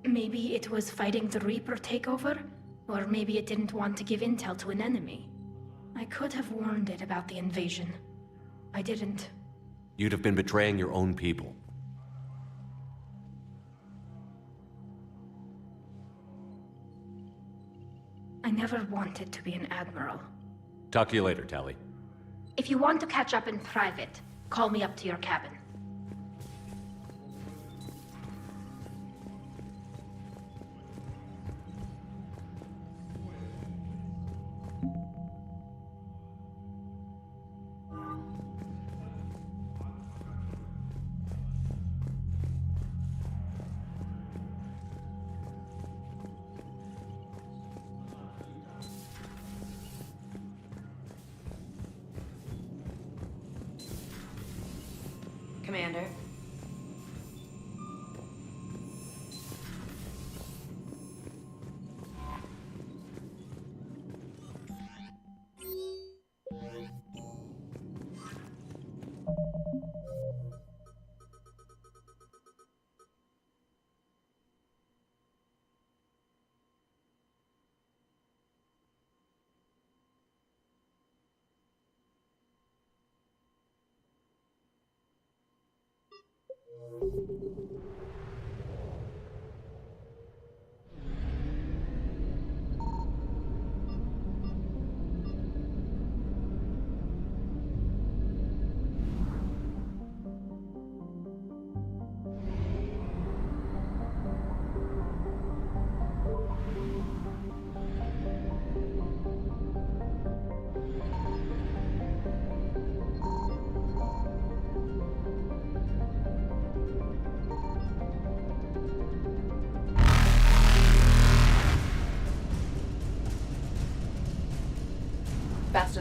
Maybe it was fighting the Reaper takeover, or maybe it didn't want to give intel to an enemy. I could have warned it about the invasion. I didn't. You'd have been betraying your own people. I never wanted to be an admiral. Talk to you later, Tali. If you want to catch up in private, call me up to your cabin. Commander.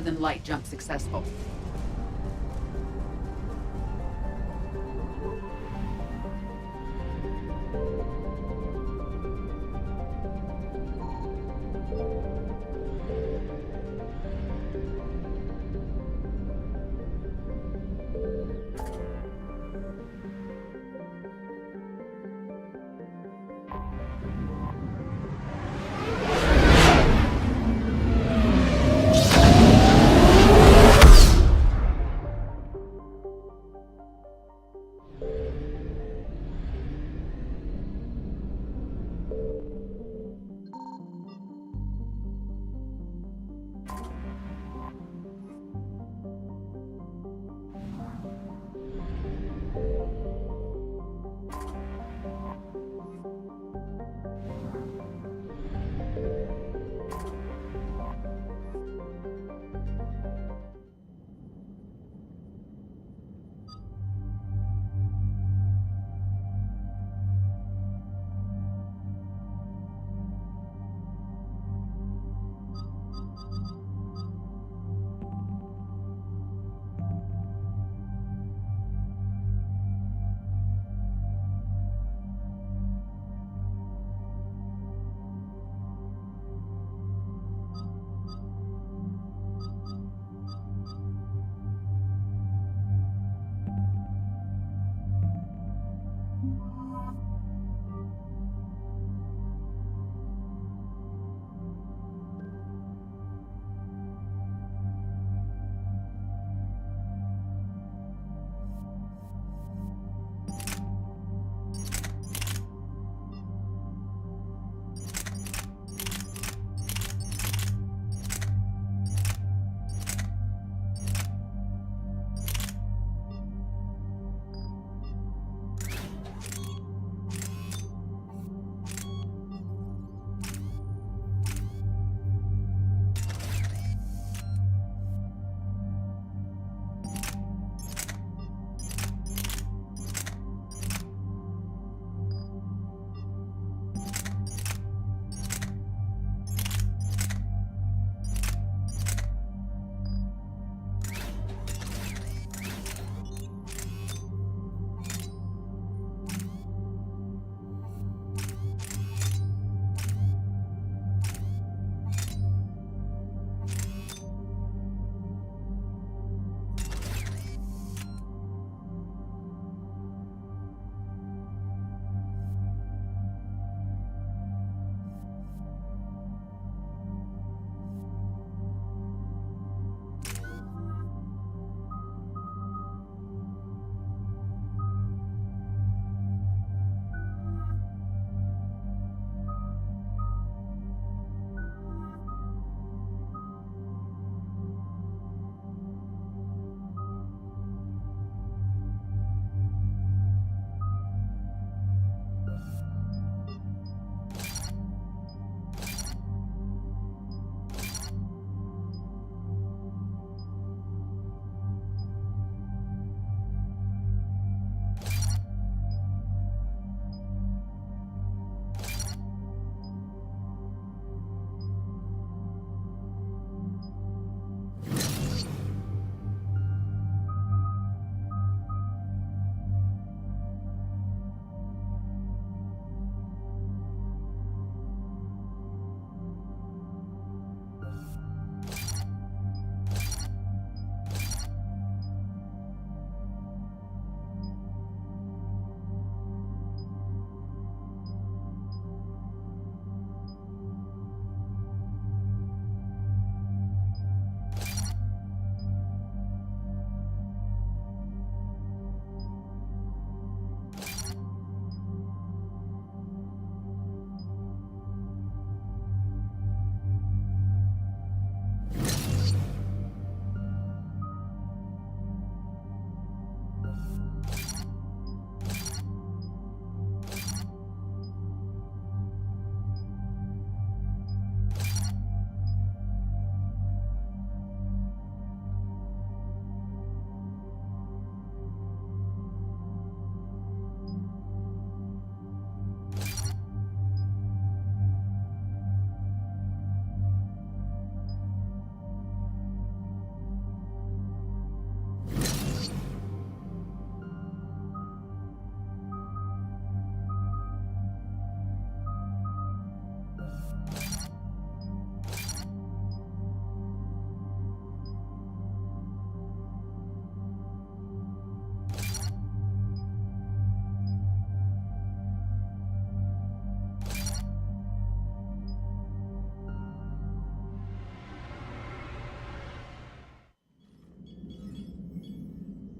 faster than light jump successful.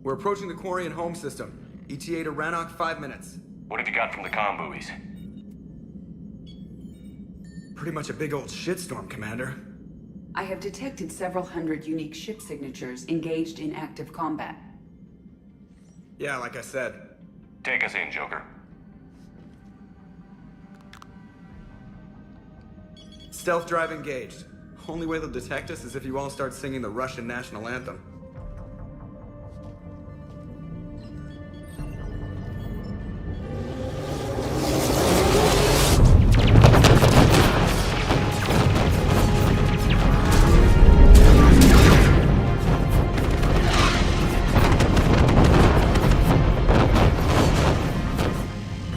We're approaching the Quarian home system. ETA to Rannoch, 5 minutes. What have you got from the comm buoys? Pretty much a big old shitstorm, Commander. I have detected several hundred unique ship signatures engaged in active combat. Yeah, like I said. Take us in, Joker. Stealth drive engaged. Only way they'll detect us is if you all start singing the Russian national anthem.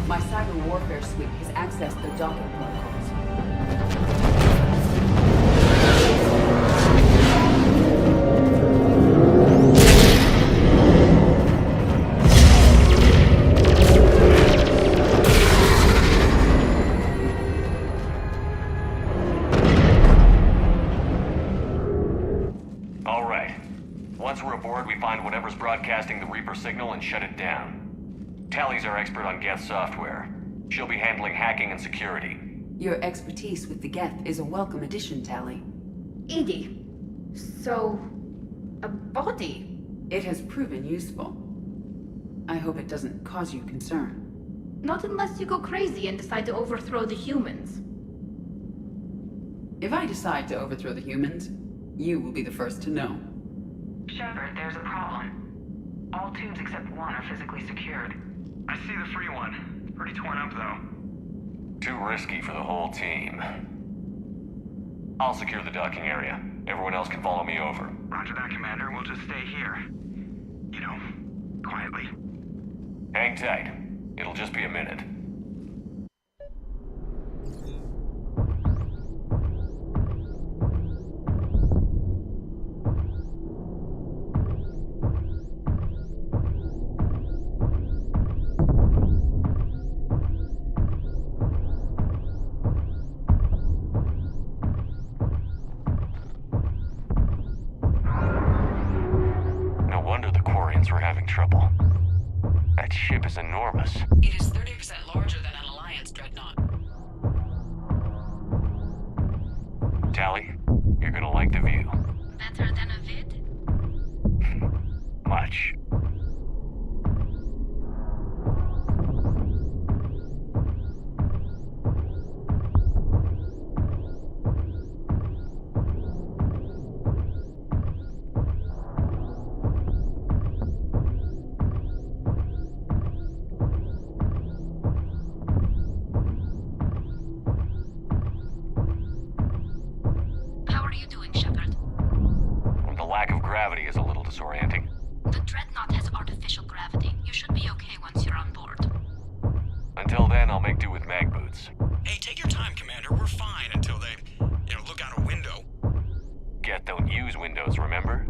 My cyber warfare suite has accessed their docking protocols. All right. Once we're aboard, we find whatever's broadcasting the Reaper signal and shut it down. Tally's our expert on Geth software. She'll be handling hacking and security. Your expertise with the Geth is a welcome addition, Tally. Edie, so... a body? It has proven useful. I hope it doesn't cause you concern. Not unless you go crazy and decide to overthrow the humans. If I decide to overthrow the humans, you will be the first to know. Shepard, there's a problem. All tubes except one are physically secured. I see the free one. Pretty torn up, though. Too risky for the whole team. I'll secure the docking area. Everyone else can follow me over. Roger that, Commander. We'll just stay here. You know, quietly. Hang tight. It'll just be a minute. No wonder the Quarians were having trouble. That ship is enormous. It is 30% larger than an Alliance dreadnought. Tally, you're gonna like the view. Better than a vid? Much. How are you doing, Shepard? The lack of gravity is a little disorienting. The dreadnought has artificial gravity. You should be okay once you're on board. Until then, I'll make do with mag boots. Hey, take your time, Commander. We're fine until they, look out a window. Geth don't use windows, remember?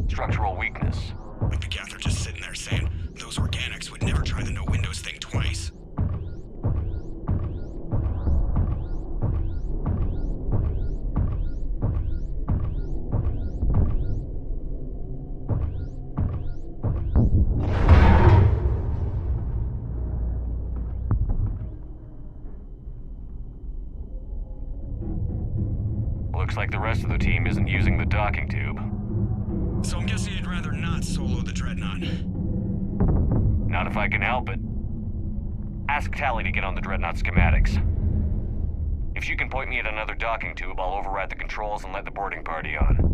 Structural weakness. Like the Geth are just sitting there saying, those organics would never try the no windows thing twice. Looks like the rest of the team isn't using the docking tube. So I'm guessing you'd rather not solo the dreadnought. Not if I can help it. Ask Tally to get on the dreadnought schematics. If she can point me at another docking tube, I'll override the controls and let the boarding party on.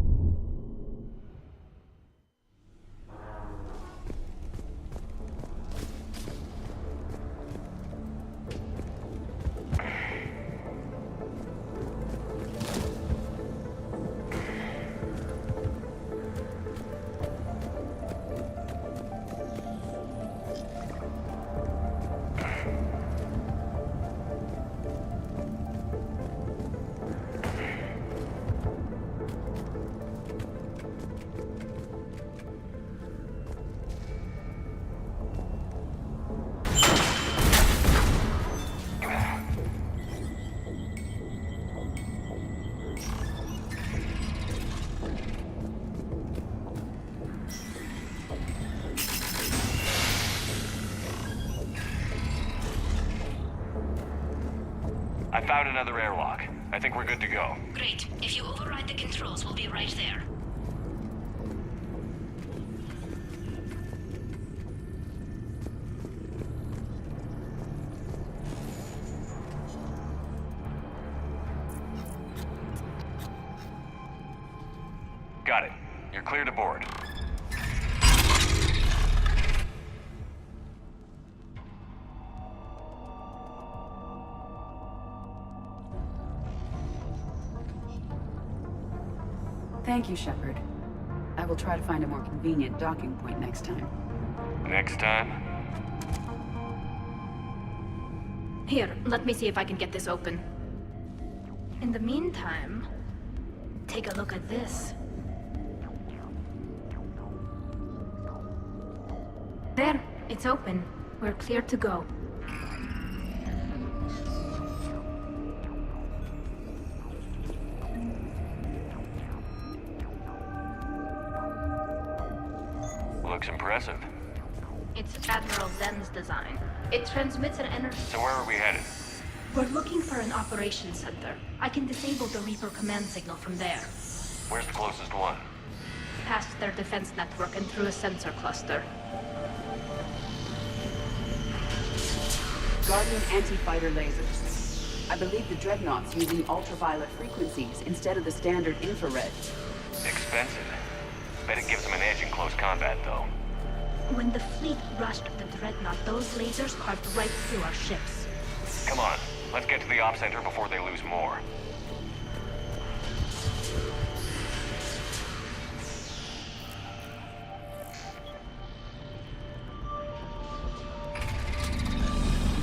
I found another airlock. I think we're good to go. Great. If you override the controls, we'll be right there. Got it. You're clear to board. Thank you, Shepard. I will try to find a more convenient docking point next time. Next time? Here, let me see if I can get this open. In the meantime, take a look at this. There, it's open. We're clear to go. Looks impressive. It's Admiral Zen's design. It transmits an energy... So where are we headed? We're looking for an operations center. I can disable the Reaper command signal from there. Where's the closest one? Past their defense network and through a sensor cluster. Guardian anti-fighter lasers. I believe the Dreadnought's using ultraviolet frequencies instead of the standard infrared. Expensive. Bet it gives them an edge in close combat, though. When the fleet rushed the Dreadnought, those lasers carved right through our ships. Come on, let's get to the op center before they lose more.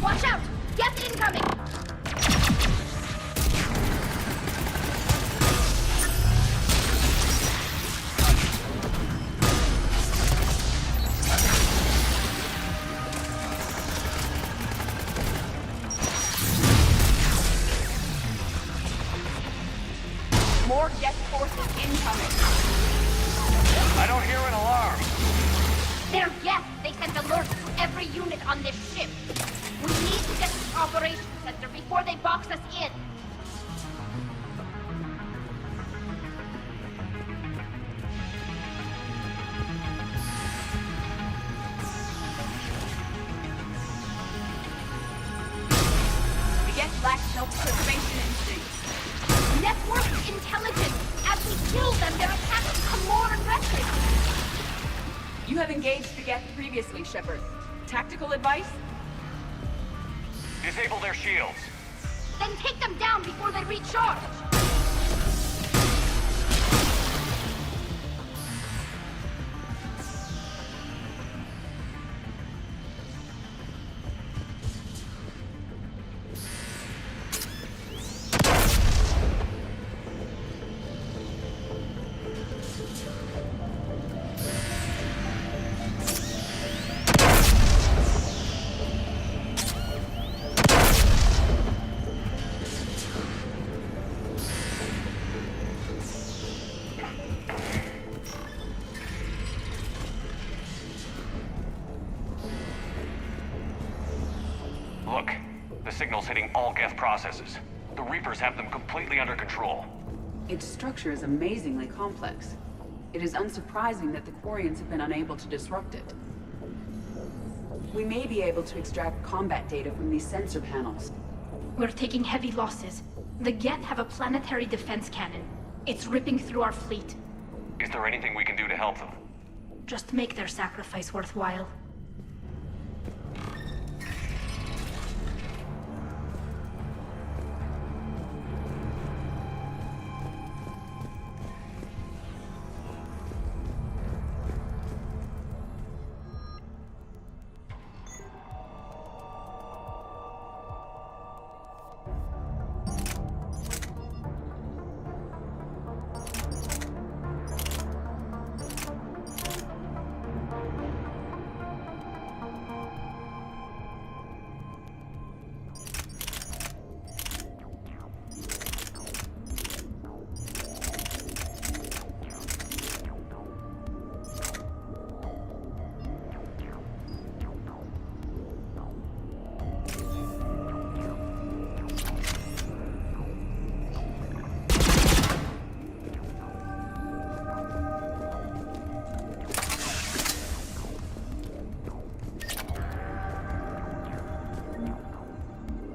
Watch out! Gas incoming! More Geth forces incoming. I don't hear an alarm. They're Geth! They sent alerts to every unit on this ship. We need to get to the operations center before they box us in. The Geth lack self-preservation instincts. Network intelligence! As we kill them, their attacks become more aggressive! You have engaged the Geth previously, Shepard. Tactical advice? Disable their shields. Then take them down before they recharge! Look, the signal's hitting all Geth processes. The Reapers have them completely under control. Its structure is amazingly complex. It is unsurprising that the Quarians have been unable to disrupt it. We may be able to extract combat data from these sensor panels. We're taking heavy losses. The Geth have a planetary defense cannon. It's ripping through our fleet. Is there anything we can do to help them? Just make their sacrifice worthwhile.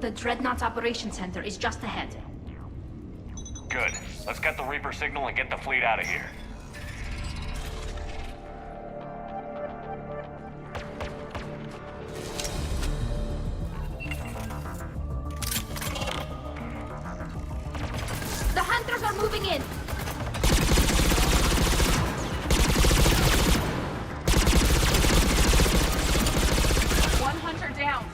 The Dreadnought's Operations Center is just ahead. Good. Let's get the Reaper signal and get the fleet out of here. The hunters are moving in! One hunter down.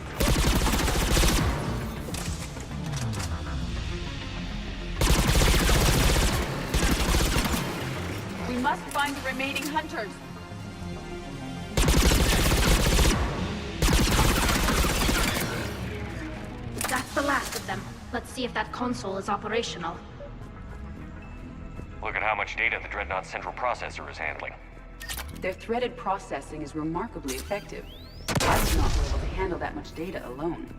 We must find the remaining hunters. That's the last of them. Let's see if that console is operational. Look at how much data the Dreadnought's central processor is handling. Their threaded processing is remarkably effective. I was not able to handle that much data alone.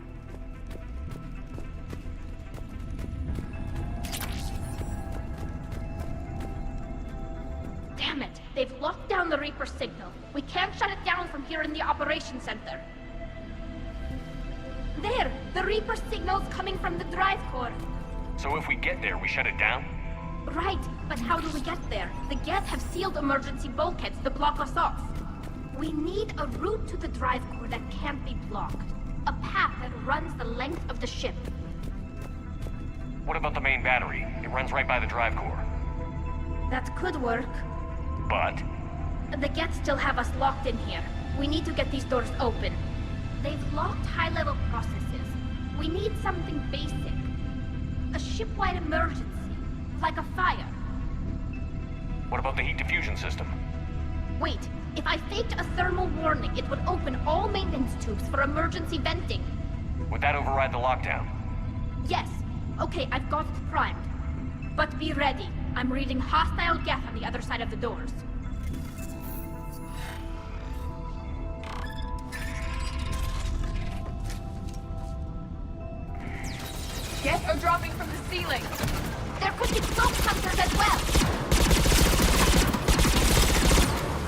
Damn it! They've locked down the Reaper signal. We can't shut it down from here in the Operations Center. There! The Reaper signal's coming from the drive core. So if we get there, we shut it down? Right, but how do we get there? The Geth have sealed emergency bulkheads to block us off. We need a route to the drive core that can't be blocked. A path that runs the length of the ship. What about the main battery? It runs right by the drive core. That could work. But? The Geth still have us locked in here. We need to get these doors open. They've locked high-level processes. We need something basic. A ship-wide emergency. Like a fire. What about the heat diffusion system? Wait, if I faked a thermal warning, it would open all maintenance tubes for emergency venting. Would that override the lockdown? Yes. Okay, I've got it primed. But be ready. I'm reading hostile Geth on the other side of the doors. Geth are dropping from the ceiling. There could be smoke hunters as well.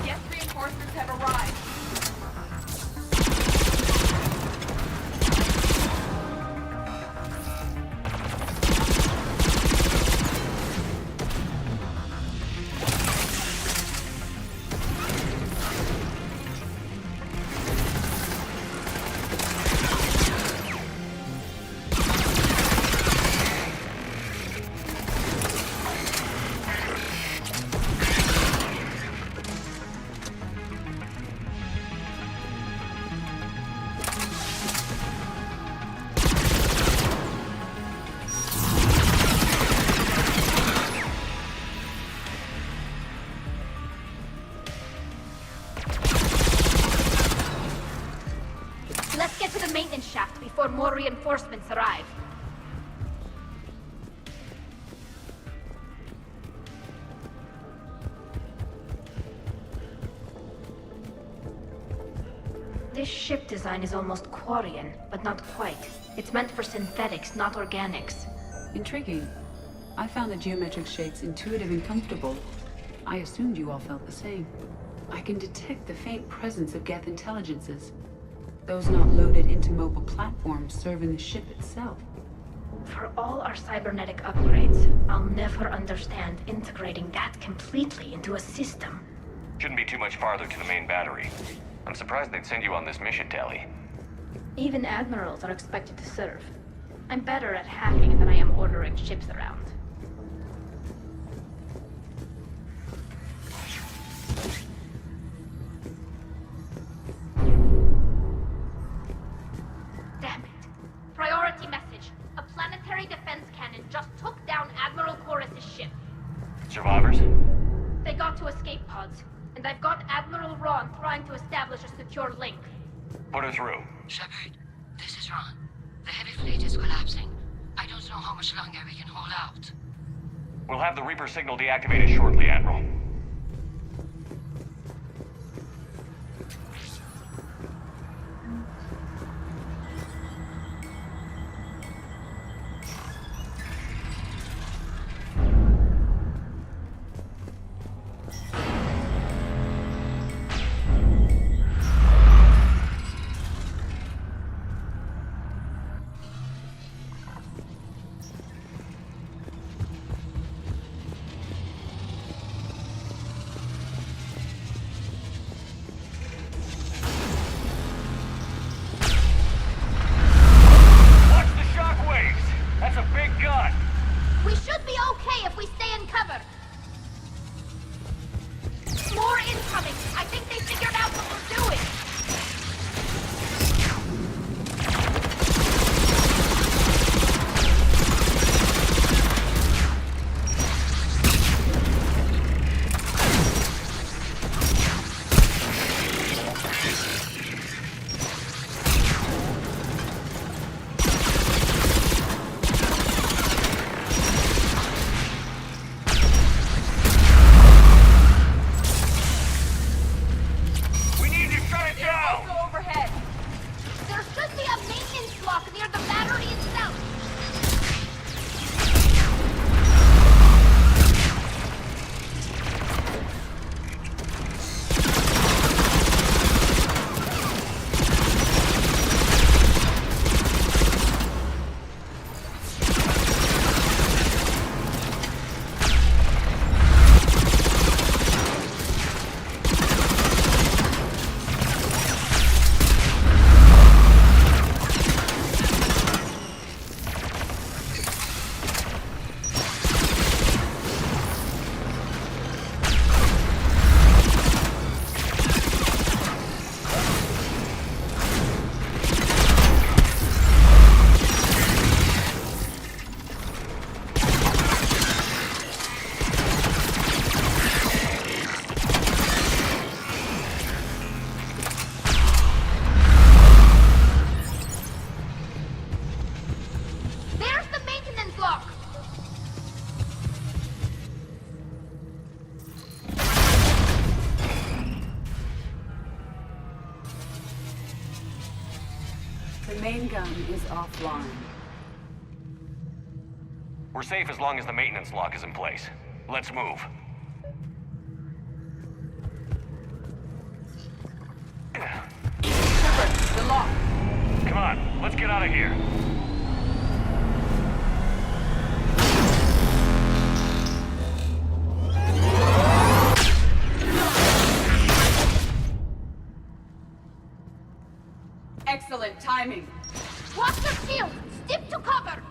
Geth reinforcements have arrived. Let's get to the maintenance shaft before more reinforcements arrive. This ship design is almost Quarian, but not quite. It's meant for synthetics, not organics. Intriguing. I found the geometric shapes intuitive and comfortable. I assumed you all felt the same. I can detect the faint presence of Geth intelligences. Those not loaded into mobile platforms serving the ship itself. For all our cybernetic upgrades, I'll never understand integrating that completely into a system. Shouldn't be too much farther to the main battery. I'm surprised they'd send you on this mission, Tali. Even admirals are expected to serve. I'm better at hacking than I am ordering ships around. Damn it. Priority message. A planetary defense cannon just took down Admiral Chorus's ship. Survivors? They got to escape pods, and I've got Admiral Ron trying to establish a secure link. Put her through. Shepard, this is Ron. The heavy fleet is collapsing. I don't know how much longer we can hold out. We'll have the Reaper signal deactivated shortly, Admiral. The main gun is offline. We're safe as long as the maintenance lock is in place. Let's move. Shepard, the lock! Come on, let's get out of here. Excellent timing. Watch your shield! Stick to cover!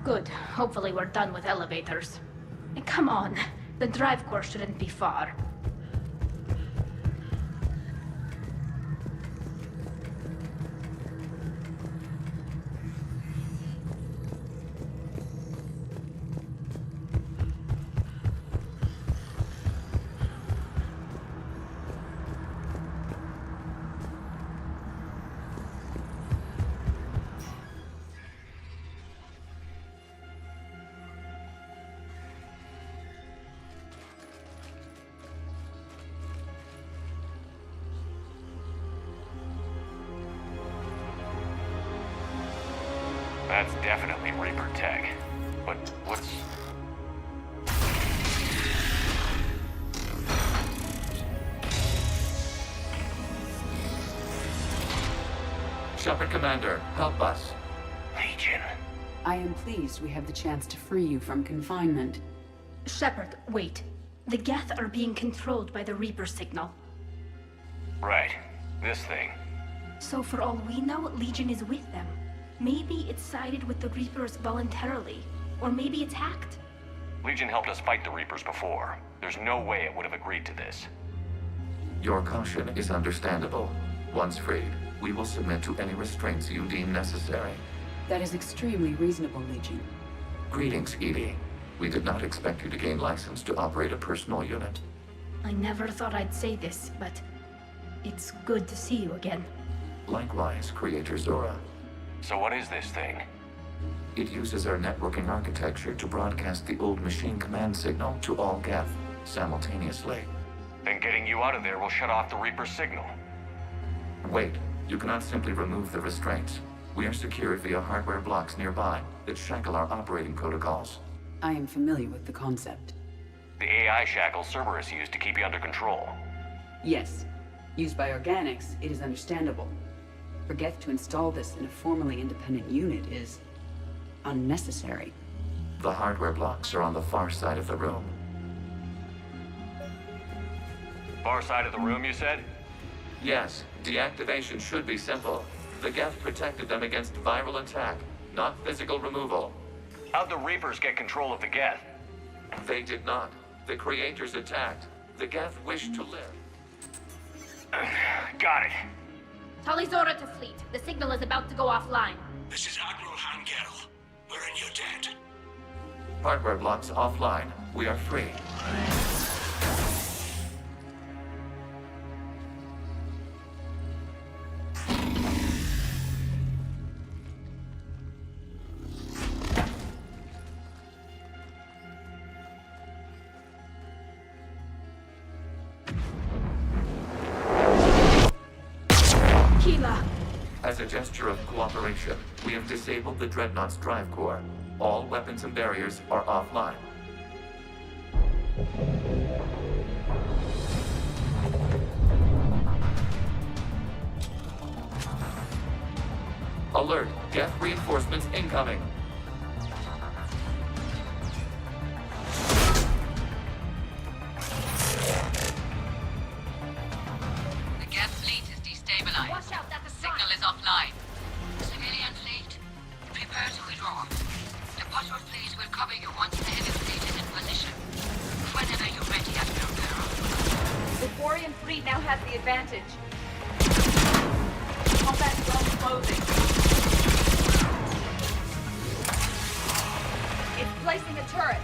Good. Hopefully we're done with elevators. And come on, the drive course shouldn't be far. That's definitely Reaper tech. But what's... Shepard Commander, help us. Legion. I am pleased we have the chance to free you from confinement. Shepard, wait. The Geth are being controlled by the Reaper signal. Right. This thing. So for all we know, Legion is with them. Maybe it sided with the Reapers voluntarily, or maybe it's hacked. Legion helped us fight the Reapers before. There's no way it would have agreed to this. Your caution is understandable. Once freed, we will submit to any restraints you deem necessary. That is extremely reasonable, Legion. Greetings, Edie. We did not expect you to gain license to operate a personal unit. I never thought I'd say this, but it's good to see you again. Likewise, Creator Zora. So what is this thing? It uses our networking architecture to broadcast the old machine command signal to all Geth simultaneously. Then getting you out of there will shut off the Reaper signal. Wait, you cannot simply remove the restraints. We are secured via hardware blocks nearby that shackle our operating protocols. I am familiar with the concept. The AI shackles Cerberus used to keep you under control. Yes. Used by organics, it is understandable. For Geth to install this in a formally independent unit is unnecessary. The hardware blocks are on the far side of the room. Far side of the room, you said? Yes, deactivation should be simple. The Geth protected them against viral attack, not physical removal. How'd the Reapers get control of the Geth? They did not. The Creators attacked. The Geth wished to live. Got it. Talizora to fleet. The signal is about to go offline. This is Admiral Hangel. We're in your debt. Hardware blocks offline. We are free. As a gesture of cooperation, we have disabled the Dreadnought's drive core. All weapons and barriers are offline. Alert! Geth reinforcements incoming! The Geth fleet is destabilized. Watch out, that's a Signal is offline. Civilian fleet, prepare to withdraw. The patrol fleet will cover you once the heavy fleet is in position. Whenever you're ready, Admiral Girl. The Quarian fleet now has the advantage. Combat zone closing. It's placing a turret.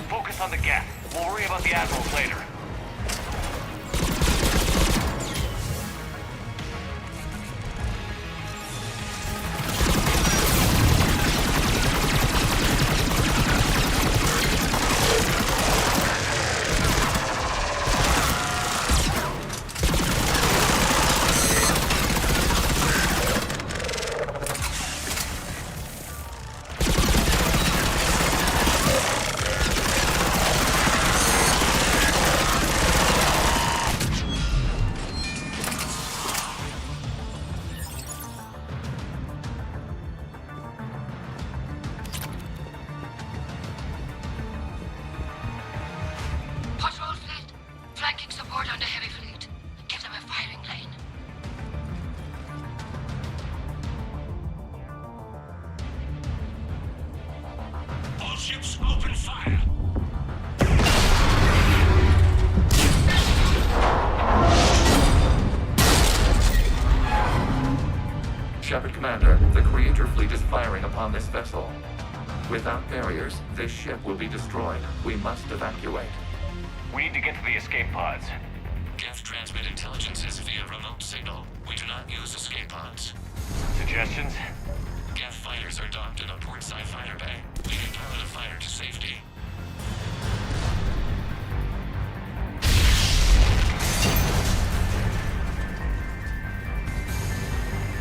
Focus on the Geth. We'll worry about the Admirals later. ships, open fire! Shepard Commander, the Creator Fleet is firing upon this vessel. Without barriers, this ship will be destroyed. We must evacuate. We need to get to the escape pods. Geth transmit intelligences via remote signal. We do not use escape pods. Suggestions? Geth fighters are docked in a portside fighter bay. We can pilot a fighter to safety.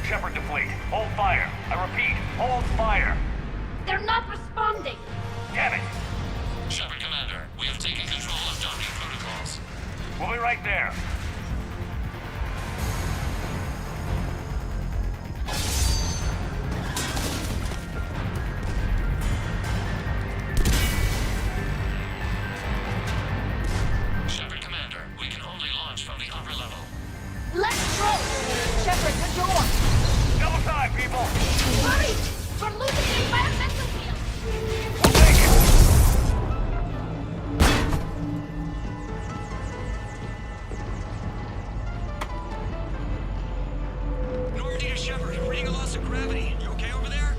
Shepard to fleet. Hold fire. I repeat, hold fire. They're not responding! Damn it! Shepard Commander, we have taken control of docking protocols. We'll be right there. Shepard Commander, we can only launch from the upper level. Let's go! Shepard, the door! Double time, people! Hurry! We're losing the environmental field! We'll take it! Normandy to Shepard, reading a loss of gravity. You okay over there?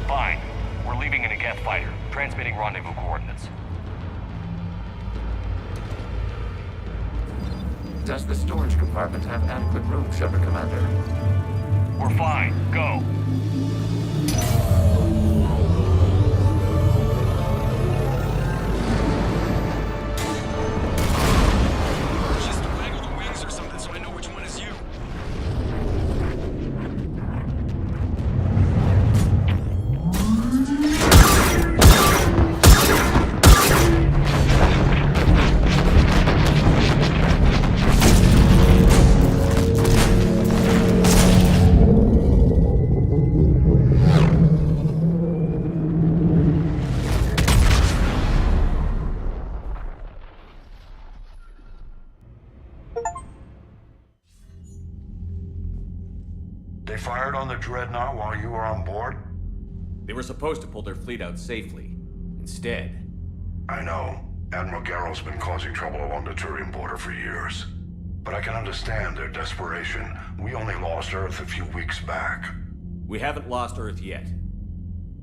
Fine. We're leaving in a Geth fighter, transmitting rendezvous coordinates. Does the storage compartment have adequate room, Shepard Commander? We're fine. Go. Just waggle the wings or something so I know which one is you. They fired on the Dreadnought while you were on board? They were supposed to pull their fleet out safely. Instead... I know. Admiral Garrow's been causing trouble along the Turian border for years. But I can understand their desperation. We only lost Earth a few weeks back. We haven't lost Earth yet.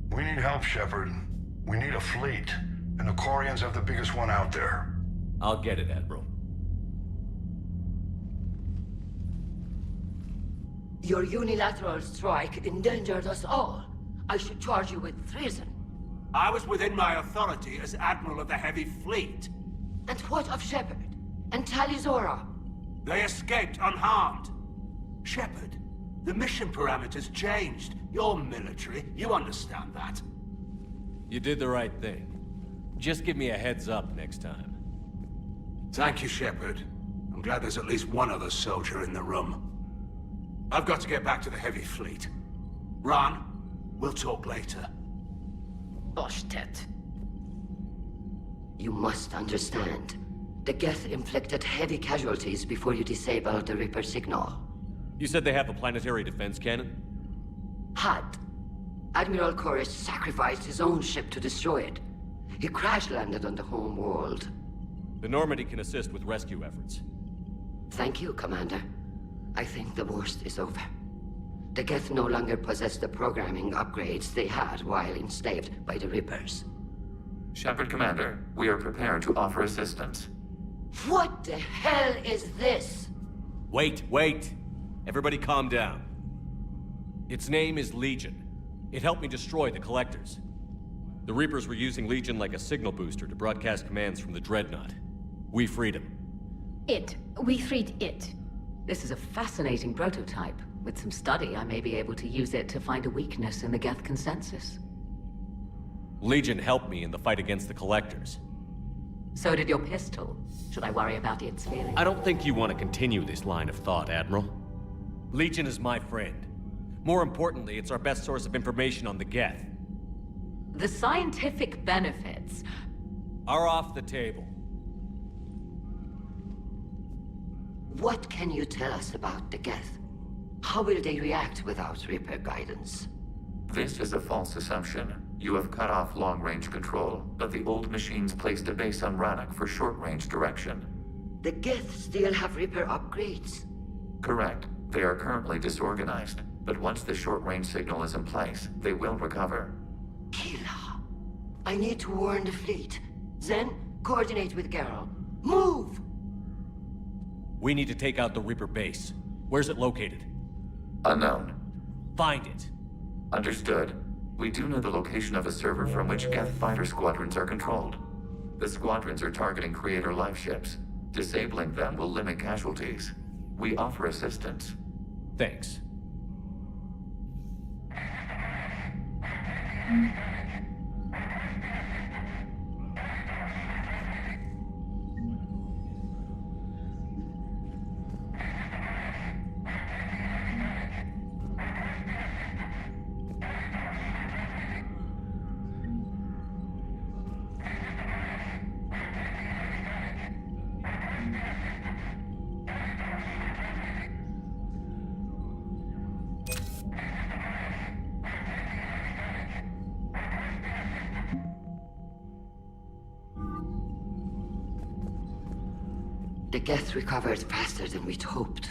We need help, Shepard. We need a fleet. And the Quarians have the biggest one out there. I'll get it, Admiral. Your unilateral strike endangered us all. I should charge you with treason. I was within my authority as Admiral of the Heavy Fleet. And what of Shepard? And Talizora? They escaped unharmed. Shepard, the mission parameters changed. You're military, you understand that. You did the right thing. Just give me a heads up next time. Thank you, Shepard. I'm glad there's at least one other soldier in the room. I've got to get back to the Heavy Fleet. Ron, we'll talk later. Boshtet. You must understand. The Geth inflicted heavy casualties before you disabled the Reaper signal. You said they have a planetary defense cannon? Had. Admiral Koresh sacrificed his own ship to destroy it. He crash-landed on the home world. The Normandy can assist with rescue efforts. Thank you, Commander. I think the worst is over. The Geth no longer possess the programming upgrades they had while enslaved by the Reapers. Shepard Commander, we are prepared to offer assistance. What the hell is this? Wait. Everybody calm down. Its name is Legion. It helped me destroy the Collectors. The Reapers were using Legion like a signal booster to broadcast commands from the Dreadnought. We freed him. We freed it. This is a fascinating prototype. With some study, I may be able to use it to find a weakness in the Geth consensus. Legion helped me in the fight against the Collectors. So did your pistol. Should I worry about its feelings? I don't think you want to continue this line of thought, Admiral. Legion is my friend. More importantly, it's our best source of information on the Geth. The scientific benefits are off the table. What can you tell us about the Geth? How will they react without Reaper guidance? This is a false assumption. You have cut off long-range control, but the old machines placed a base on Rannoch for short-range direction. The Geth still have Reaper upgrades. Correct. They are currently disorganized, but once the short-range signal is in place, they will recover. Kila, I need to warn the fleet. Then, coordinate with Geralt. Move! We need to take out the Reaper base. Where's it located? Unknown. Find it. Understood. We do know the location of a server from which Geth fighter squadrons are controlled. The squadrons are targeting Creator life ships. Disabling them will limit casualties. We offer assistance. Thanks. The Geth recovered faster than we'd hoped.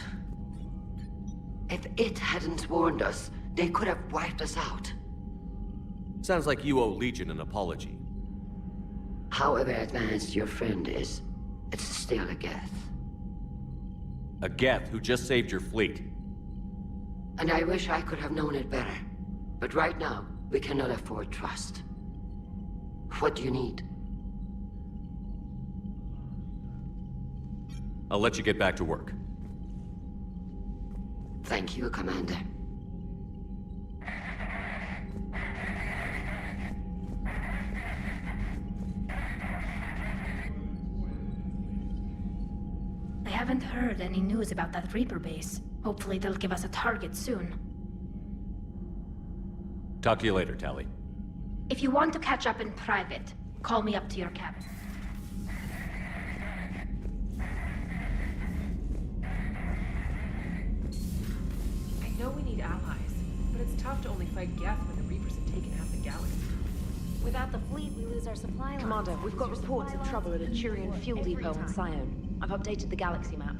If it hadn't warned us, they could have wiped us out. Sounds like you owe Legion an apology. However advanced your friend is, it's still a Geth. A Geth who just saved your fleet. And I wish I could have known it better. But right now, we cannot afford trust. What do you need? I'll let you get back to work. Thank you, Commander. I haven't heard any news about that Reaper base. Hopefully they'll give us a target soon. Talk to you later, Tali. If you want to catch up in private, call me up to your cabin. I know we need allies, but it's tough to only fight Geth when the Reapers have taken half the galaxy. Without the fleet, we lose our supply lines. Commander, we've got reports of trouble at a Turian fuel depot in Sion. I've updated the galaxy map.